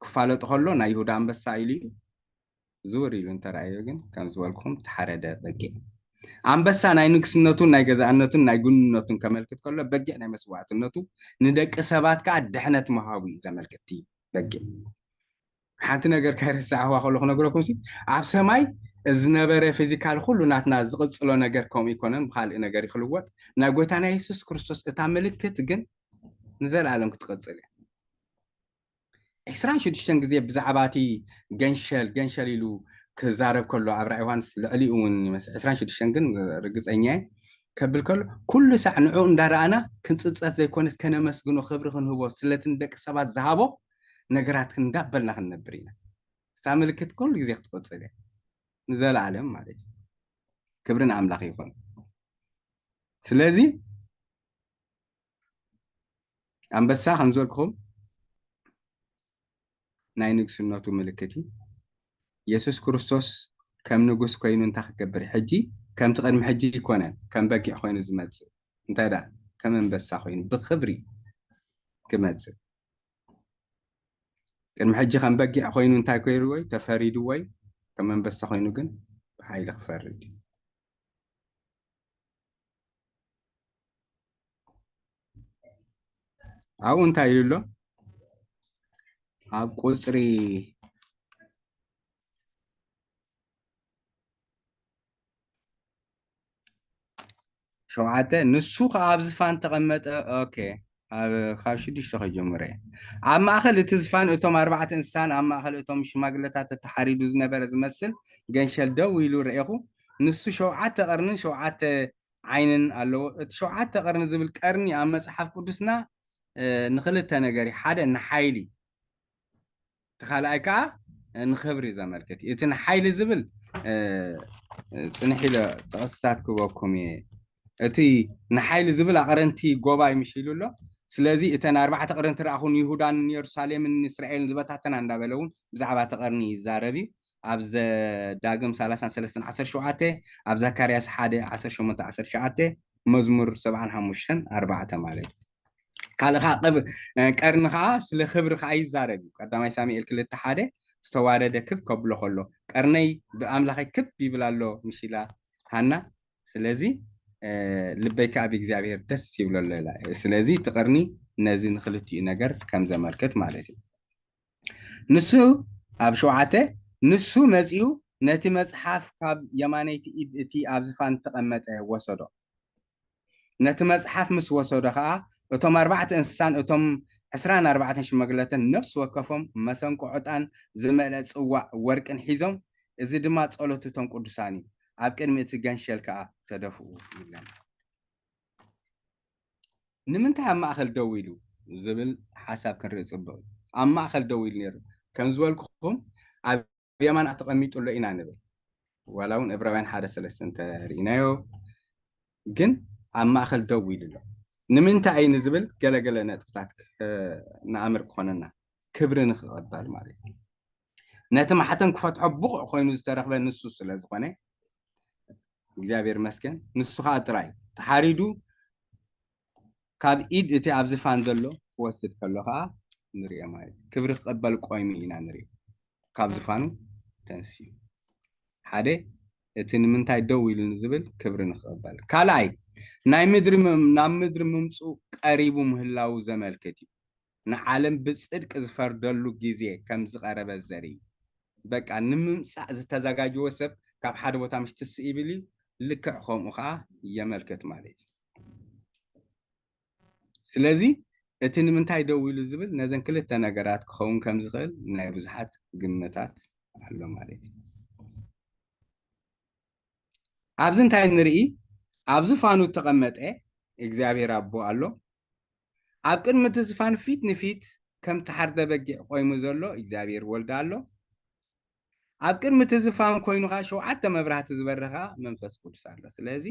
ክፋለጡ ከሎ ናይ ይሁዳ ኣንበሳ ኢሉ ዙር ኢሉ እንተረኣዮ ግን ከም ዝበልኩም ተሓረደ በጊዕ ኣንበሳ ናይ ንግስነቱን ናይ ገዛእነቱን ናይ ጉንነቱን ከመልክት ከሎ በጊዕ ናይ መስዋዕትነቱ ንደቂ ሰባት ከዓ ድሕነት መሃቡ እዩ ዘመልክት በጊዕ ሓንቲ ነገር ካይረሳዕዋ ከሎ ክነግረኩም ኣብ ሰማይ ዝነበረ ፊዚካል ኩሉ ናትና ዝቕፅሎ ነገር ከምኡ ይኮነን ብካልእ ነገር ይኽልወጥ ናይ ጎይታና ኢየሱስ ክርስቶስ እታ ምልክት ግን ንዘለዓለም ክትቕፅል እያ 26 ግዜ ብዛዕባ እቲ ገንሸል ኢሉ ክዛረብ ከሎ ኣብ ራእይ ዮሃንስ ልዕሊኡ እውን ይመስል 26 ግን ርግፀኛ ከብል ከሎ ኩሉ ሳዕ ንዑ እንዳረኣና ክንፅፀት ዘይኮነስ ከነመስግኖ ክብሪ ክንህቦ ስለቲ ንደቂ ሰባት ዝሃቦ ነገራት እንዳበልና ክንነብር ኢና እታ ምልክት ኩሉ ግዜ ክትቕፅል እያ ንዘለዓለም ማለት እዩ ክብርን ኣምላኽ ይኹን ስለዚ ኣንበሳ ከም ዝበልኩኹም ናይ ንግስነቱ ምልክት እዩ ኢየሱስ ክርስቶስ ከም ንጉስ ኮይኑ እንታይ ክገብር ሕጂ ከምቲ ቅድሚ ሕጂ ይኮነን ከም በጊዕ ኮይኑ ዝመፅእ እንታይ ዳ ከም ኣንበሳ ኮይኑ ብክብሪ ክመፅእ ቅድሚ ሕጂ ከም በጊዕ ኮይኑ እንታይ ኮይሩ ወይ ተፈሪዱ ወይ ከም ኣንበሳ ኮይኑ ግን ብሓይሊ ክፈርድ እዩ ኣብኡ እንታይ ኢሉ ኣሎ ኣብ ቁፅሪ ሸውዓተ ንሱ ከዓ ኣብ ዝፋን ተቐመጠ ኦኬ ካብ 6 ከጀምረ ኣብ ማእኸል እቲ ዝፋን እቶም 4 እንስሳን ኣብ ማእኸል እቶም ሽማግለታት ተሓሪዱ ዝነበረ ዝመስል ገንሸል ደው ኢሉ ርኢኹ ንሱ 7 ቀርንን 7 ዓይንን ኣለዎ እቲ 7 ቀርኒ ዝብል ቀርኒ ኣብ መጽሓፍ ቅዱስና ንክልተ ነገር ሓደ ንሓይሊ ተኻልኣይ ከዓ ንክብሪ ዘመልክት እቲ ንሓይሊ ዝብል ፅንሕ ኢለ ጥቕስታት ክበኩም እየ እቲ ንሓይሊ ዝብል ኣቐረንቲ ጎባይ ምሽ ኢሉ ኣሎ ስለዚ እተን 4 ቀርንቲ ረኣኹን ይሁዳን ኢየሩሳሌምን እስራኤልን ዝበታተና እንዳበለ እውን ብዛዕባ እቲ ቀርኒ ይዛረብ እዩ ኣብ ዘዳግም 33:17 ኣብ ዘካርያስ 1:18-19 መዝሙር 75:4 ማለት እዩ ካልእ ከዓ ቀርኒ ከዓ ስለ ክብሪ ከዓ ይዛረብ እዩ ቀዳማይ ሳሙኤል 2:1 استوارد كب كبلو خلو قرني بأملاخي كب يبلالو مشيلا هانا سلازي لبيك أبي እግዚአብሔር ደስ ይብለሎ ስለዚ ትቀርኒ ነዚ ንክልቲኡ ነገር ከም ዘመልክት ማለት እዩ ንሱ ኣብ ሸውዓተ ንሱ መጺኡ ነቲ መጽሓፍ ካብ የማነይቲ ኢድ እቲ ኣብ ዝፋን ተቐመጠ ወሰዶ ነቲ መጽሓፍ ምስ ወሰዶ ከዓ እቶም 4 እንስሳን እቶም 24 ሽማግለትን ነፍስ ወከፎም መሰንቆ ዕጣን ዝመልአ ጽዋዕ ወርቅን ሒዞም እዚ ድማ ጸሎት እቶም ቅዱሳን እዩ ኣብ ቅድሚ እቲ ገንሸል ከዓ ተደፍኡ ይብለና ንምንታይ ኣብ ማእኸል ደው ኢሉ ዝብል ሓሳብ ክንርኢ ጽቡቕ ኣብ ማእኸል ደው ኢሉ ነይሩ ከም ዝበልኩኹም ኣብ የማን ተቐሚጡሎ ኢና ንብል ዋላ እውን ዕብራውያን 1:3 እንተሪእናዮ ግን ኣብ ማእኸል ደው ኢሉ ኣሎ ንምንታይ እዩ ንዝብል ገለገለ ነጥብታት ንኣምር ክኾነና ክብሪ ንኽቕበል ማለት እዩ ነቲ ማሕተም ክፈትሖ ብቑዕ ኮይኑ ዝተረኽበ ንሱ ስለ ዝኾነ እግዚአብሔር መስገን ንሱ ከዓ ጥራይ ተሓሪዱ ካብ ኢድ እቲ ኣብ ዝፋን ዘሎ ክወስድ ከሎ ከዓ ንሪኦ ማለት ክብሪ ክቕበል ቆይሙ ኢና ንሪኦ ካብ ዝፋኑ ተንስዩ ሓደ እቲ ንምንታይ ደው ኢሉ ንዝብል ክብሪ ንኽቕበል ካልኣይ ናይ ምድሪ ናብ ምድሪ ምምፁእ ቀሪቡ ምህላው ዘመልክት እዩ ንዓለም ብጽድቅ ዝፈርደሉ ግዜ ከም ዝቐረበ ዘርኢ በቃ ንምምፃእ ዝተዘጋጀወ ሰብ ካብ ሓደ ቦታ ምሽ ትስእ ይብል ልክዕ ከምኡ ከዓ የመልክት ማለት እዩ ስለዚ እቲ ንምንታይ ደው ኢሉ ዝብል ነዘን ክልተ ነገራት ክኸውን ከም ዝኽእል ናይ ብዙሓት ግምታት ኣሎ ማለት እዩ ኣብዚ እንታይ ንርኢ ኣብ ዝፋኑ ተቐመጠ እግዚኣብሔር ኣቦ ኣሎ ኣብ ቅድሚ እቲ ዝፋን ፊት ንፊት ከም ተሓርደ በጊዕ ቆይሙ ዘሎ እግዚኣብሔር ወልዳ ኣሎ ኣብ ቅድሚ እቲ ዝፋን ኮይኑ ከዓ 7 መብራህቲ ዝበርኻ መንፈስ ቅዱስ ኣሎ ስለዚ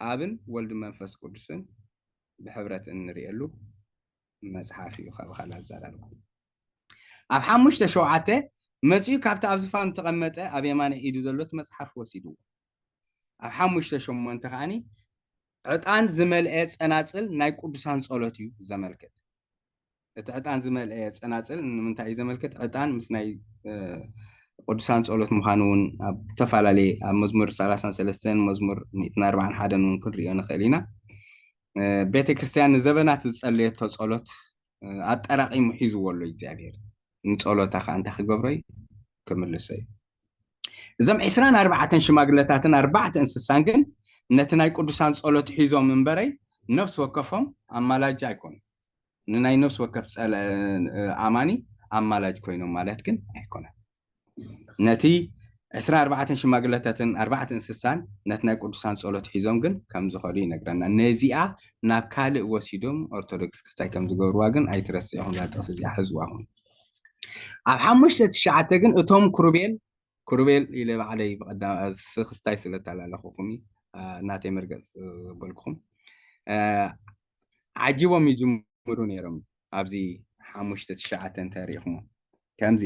ኣብን ወልድ መንፈስ ቅዱስን ብሕብረት እንሪእሉ መጽሓፍ እዩ ካብ ካላት ዘላልኩ ኣብ 5:7 መጺኡ ካብቲ ኣብ ዝፋን ተቐመጠ ኣብ የማነ ኢዱ ዘሎት መጽሓፍ ወሲዱ ኣብ 5:8 ከዓኒ ዕጣን ዝመልአ ጸናጽል ናይ ቅዱሳን ጸሎት እዩ ዘመልክት እቲ ዕጣን ዝመልአ ጸናጽል ንምንታይ እዩ ዘመልክት ዕጣን ምስ ናይ ቅዱሳን ጸሎት ምዃኑ እውን ኣብ ተፈላለየ ኣብ መዝሙር 33 መዝሙር 141 እውን ክንሪኦ ንኽእል ኢና ቤተ ክርስቲያን ንዘበናት ዝጸለየቶ ጸሎት ኣጠራቂሙ ሒዝዎ ኣሎ እግዚኣብሔር ንጸሎታ ከዓ እንታይ ክገብሮ እዩ ክምልሶ እዩ እዞም 24 ሽማግለታትን 4 እንስሳን ግን ነቲ ናይ ቅዱሳን ጸሎት ሒዞም እምበረይ ነፍሲ ወከፎም ኣማላጅ ኣይኮኑ ንናይ ነፍሲ ወከፍ ኣማኒ ኣማላጅ ኮይኖም ማለት ግን ኣይኮነን ነቲ 24 ሽማግለታትን 4 እንስሳን ነቲ ናይ ቅዱሳን ጸሎት ሒዞም ግን ከም ዝኸዱ ይነግረና ነዚኣ ናብ ካልእ ወሲዶም ኦርቶዶክስ ክስታይ ከም ዝገብርዋ ግን ኣይትረስዕኹም ዛ ጥቕሲ እዚኣ ሕዝዋኹም ኣብ 5:9 ግን እቶም ክሩቤል ኢለ ባዕለይ ክስታይ ስለተላለኹኹም እናተይ መርገፅ በልኩኹም ዓጂቦም ይጅምሩ ነይሮም ኣብዚ 5:9 እንተሪኢኹሞ ከምዚ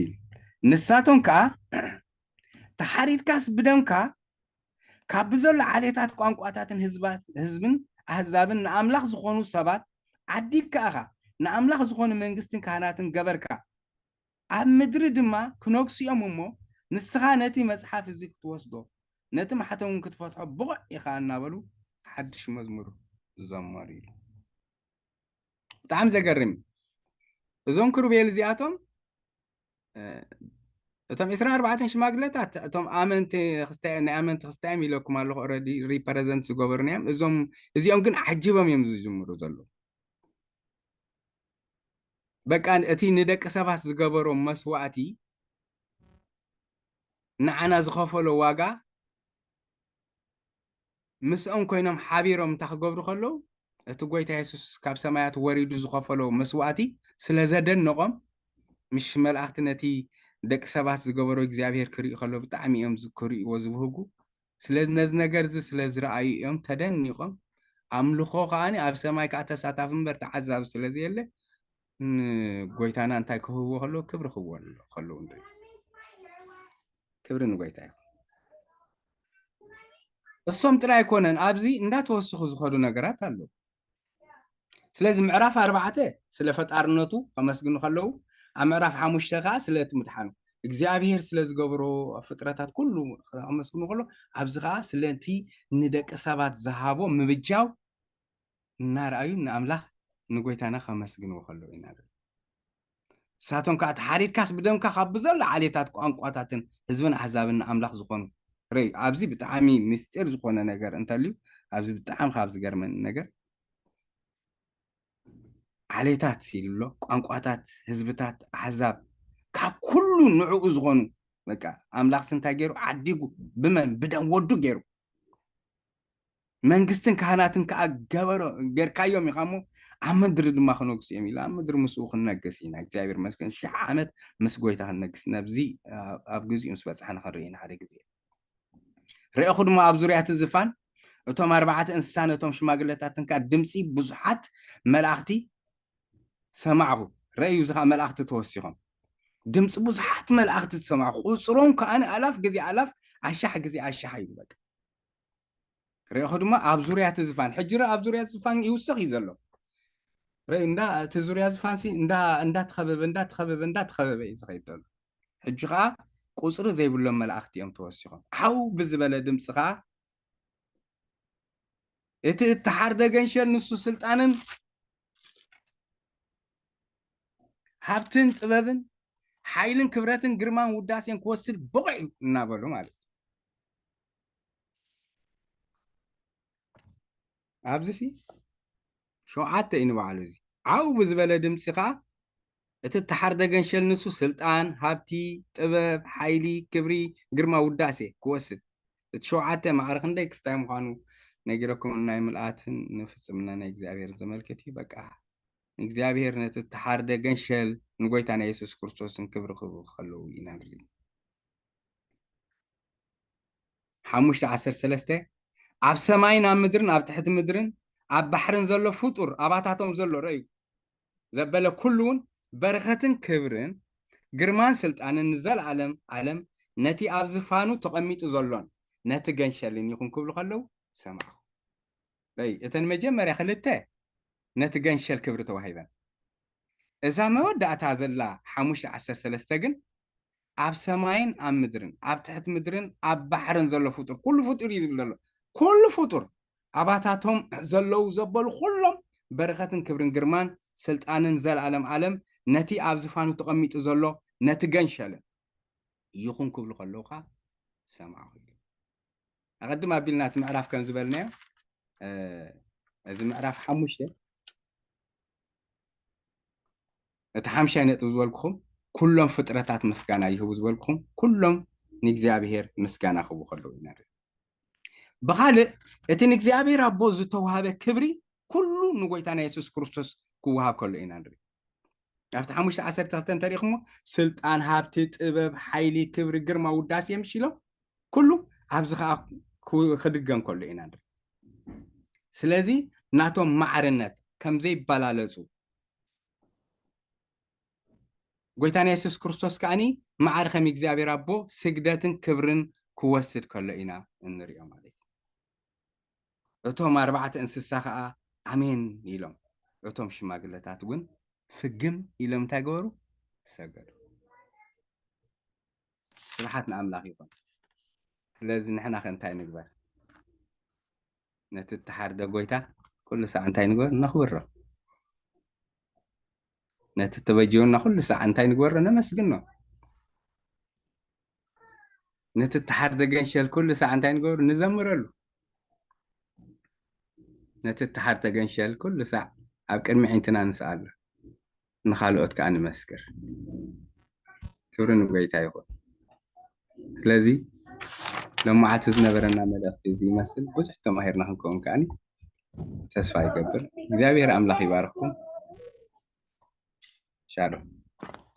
ንሳቶም ከዓ ተሓሪድካስ ብደምካ ካብ ብዘሎ ዓሌታት ቋንቋታትን ህዝብን ኣህዛብን ንኣምላኽ ዝኾኑ ሰባት ዓዲግካ ኢኻ ንኣምላኽ ዝኾኑ መንግስትን ካህናትን ገበርካ ኣብ ምድሪ ድማ ክነግሲኦም እሞ ንስኻ ነቲ መጽሓፍ እዚ ክትወስዶ ነቲ ማሕተም ክትፈትሖ ብቑዕ ኢኻ እናበሉ ሓድሽ መዝሙር ዘመሩ ኢሉ ብጣዕሚ ዘገርም እዞም ክሩቤል እዚኣቶም እቶም 24 ሽማግለታት እቶም ኣመንቲ ክስታዮም ኢለኩም ኣለኹ ኦልሬዲ ሪፕረዘንት ዝገበሩና እዮም እዚኦም ግን ዓጂቦም እዮም ዝጅምሩ ዘሎ በቃ እቲ ንደቂ ሰባት ዝገበሮም መስዋዕቲ ንዓና ዝኸፈሎ ዋጋ ምስኦም ኮይኖም ሓቢሮም እንታይ ክገብሩ ከለዉ እቲ ጎይታ የሱስ ካብ ሰማያት ወሪዱ ዝኸፈሎ መስዋዕቲ ስለ ዘደነቖም ምሽ መላእኽቲ ነቲ ደቂ ሰባት ዝገበሮ እግዚኣብሔር ክሪኡ ከሎ ብጣዕሚ እዮም ክሪእዎ ዝብህጉ ስለዚ ነዚ ነገር እዚ ስለ ዝረኣዩ እዮም ተደኒቖም ኣምልኾ ከዓኒ ኣብ ሰማይ ከዓ ተሳታፊ እምበር ተዓዛቢ ስለዘየለ ጎይታና እንታይ ክህብዎ ከለዉ ክብሪ ክህብዎ ከለዉ ንርኢ ክብሪ ንጎይታ ይኹን እሶም ጥራይ ኣይኮነን ኣብዚ እንዳተወስኹ ዝኸዱ ነገራት ኣለዉ ስለዚ ምዕራፍ 4 ስለ ፈጣርነቱ ከመስግኑ ከለዉ ኣብ ምዕራፍ 5 ከዓ ስለ እቲ ምድሓኑ እግዚአብሔር ስለ ዝገብሮ ፍጥረታት ኩሉ ኣመስግኑ ከሎ ኣብዚ ከዓ ስለቲ ንደቂ ሰባት ዝሃቦ ምብጃው እናርኣዩ ንኣምላኽ ንጎይታና ከመስግንዎ ከለዉ ኢና ንርኢ ንሳቶም ከዓ ተሓሪድካስ ብደምካ ካብ ብዘሎ ዓሌታት ቋንቋታትን ህዝብን ኣሕዛብን ንኣምላኽ ዝኾኑ ርኢ ኣብዚ ብጣዕሚ ምስጢር ዝኾነ ነገር እንተልዩ ኣብዚ ብጣዕሚ ካብ ዝገርመኒ ነገር ዓሌታት ኢሉሎ ቋንቋታት ህዝብታት ኣሕዛብ ካብ ኩሉ ንዕኡ ዝኾኑ በቃ ኣምላኽ እንታይ ገይሩ ዓዲጉ ብመን ብደም ወዱ ገይሩ መንግስትን ካህናትን ከዓ ገበሮ ጌርካዮም ኢኻ እሞ ኣብ ምድሪ ድማ ክነግሱ እዮም ኢሉ ኣብ ምድሪ ምስኡ ክንነግስ ኢና እግዚኣብሔር መስገን 1000 ዓመት ምስ ጎይታ ክንነግስ ነብዚ ኣብ ግዚኡ ምስ በፅሐና ክንርኢ ኢና ሓደ ግዜ ርኢኹ ድማ ኣብ ዙርያ እቲ ዝፋን እቶም 4 እንስሳ ነቶም ሽማግለታትን ከዓ ድምፂ ብዙሓት መላእኽቲ ሰማዕኹ ረእዩ ዝኻ መላእኽቲ ተወሲኾም ድምፂ ብዙሓት መላእኽቲ ተሰማዑ ቁፅሮም ከኣነ ኣላፍ ግዜ ኣላፍ 1000 ግዜ 1000 እዩ በቃ ርኢኹ ድማ ኣብ ዙርያ እቲ ዝፋን ሕጂ ኣብ ዙርያ እቲ ዝፋን ይውስኽ እዩ ዘሎ ርኢ እቲ ዙርያ ዝፋንሲ እንዳተኸበበ እዩ ዝኸይድ ዘሎ ሕጂ ከዓ ቁፅሪ ዘይብሎም መላእኽቲ እዮም ተወሲኾም ሓው ብዝበለ ድምፂ ከዓ እቲ እትሓር ደገንሸል ንሱ ስልጣንን ሃብትን ጥበብን ሓይልን ክብረትን ግርማን ውዳሴን ክወስድ በቑዕ እናበሉ ማለት ኣብዚ ሲ 7 እዩ ንባዕሉ እዚ ዓው ብዝበለ ድምፂ ከዓ እቲ እትሓር ደገንሸል ንሱ ስልጣን ሃብቲ ጥበብ ሓይሊ ክብሪ ግርማ ውዳሴ ክወስድ እቲ 7 ማዕረ ክንደይ ክስታይ ምዃኑ ነጊረኩም ናይ ምልኣትን ንፍፅምና ናይ እግዚኣብሔር ዘመልክት እዩ በቃ እግዚአብሔር ነቲ እትሓር ደገንሸል ንጎይታ ናይ ኢየሱስ ክርስቶስን ክብሪ ክህቡ ከለዉ ኢና ንርኢ 5:13 ኣብ ሰማይን ኣብ ምድርን ኣብ ትሕቲ ምድርን ኣብ ባሕርን ዘሎ ፍጡር ኣባታቶም ዘሎ ረእዩ ዘበለ ኩሉ እውን በረኸትን ክብርን ግርማን ስልጣንን ንዘለዓለም ዓለም ነቲ ኣብ ዝፋኑ ተቐሚጡ ዘሎን ነቲ ገንሸልን ይኹን ክብሉ ከለዉ ሰማዑ ረእዩ እተን መጀመርያ ክልተ ነቲ ገንሸል ክብሪ ተዋሂበን እዛ መወዳእታ ዘላ 5:13 ግን ኣብ ሰማይን ኣብ ምድርን ኣብ ትሕቲ ምድርን ኣብ ባሕርን ዘሎ ፍጡር ኩሉ ፍጡር እዩ ዝብል ዘሎ ኩሉ ፍጡር ኣባታቶም ዘለው ዘበሉ ኩሎም በረኸትን ክብርን ግርማን ስልጣንን ዘለዓለም ዓለም ነቲ ኣብ ዝፋኑ ተቐሚጡ ዘሎ ነቲ ገንሸልን ይኹን ክብሉ ከለውካ ሰማዑ ኣቐድም ኣቢልና እቲ ምዕራፍ ከም ዝበልናዮ እዚ ምዕራፍ 5 እቲ 5 ነጥብ ዝበልኩኹም ኩሎም ፍጥረታት ምስጋና ይህቡ ዝበልኩኹም ኩሎም ንእግዚኣብሔር ምስጋና ክህቡ ከለዉ ኢና ንርኢ ብኻልእ እቲ ንእግዚኣብሔር ኣቦ ዝተዋሃበ ክብሪ ኩሉ ንጎይታ ናይ ኢየሱስ ክርስቶስ ክወሃብ ከሎ ኢና ንርኢ ኣብቲ 5:12 እንተሪኢኹሞ ስልጣን ሃብቲ ጥበብ ሓይሊ ክብሪ ግርማ ውዳሴ የምሽ ኢሎም ኩሉ ኣብዚ ከዓ ክድገም ከሎ ኢና ንርኢ ስለዚ ናቶም ማዕርነት ከምዘይበላለፁ ጎይታ ናይ ኢየሱስ ክርስቶስ ከዓኒ ማዕረ ከም እግዚኣብሔር ኣቦ ስግደትን ክብርን ክወስድ ከሎ ኢና እንሪኦ ማለት እዩ እቶም 4 እንስሳ ከዓ ኣሜን ኢሎም እቶም ሽማግለታት እውን ፍግም ኢሎም እንታይ ገበሩ ሰገዱ ስብሓት ንኣምላኽ ይኹን ስለዚ ንሕና ከ እንታይ ንግበር ነቲ እትሓር ጎይታ ኩሉ ሰዓት እንታይ ንግበር ነኽብሮ ነቲ ተበጅውና ኩሉ ሰዓት እንታይ ንግበሮ ነመስግኖ ነቲ እትሓር ደገንሸል ኩሉ ሰዓት እንታይ ንገብሩ ንዘምረሉ ነቲ እትሓር ደገንሸል ኩሉ ሰዓት ኣብ ቅድሚ ዒንትና ንስኣሉ ንኻልኦት ከዓ ንመስክር ክብሪ ንጎይታ ይኹን ስለዚ ሎማዓቲ ዝነበረና መልእኽቲ እዚ ይመስል ብዙሕ ተማሂርና ክንከውን ከዓኒ ተስፋ ይገብር እግዚአብሔር ኣምላኽ ይባርክኩም ሻሎም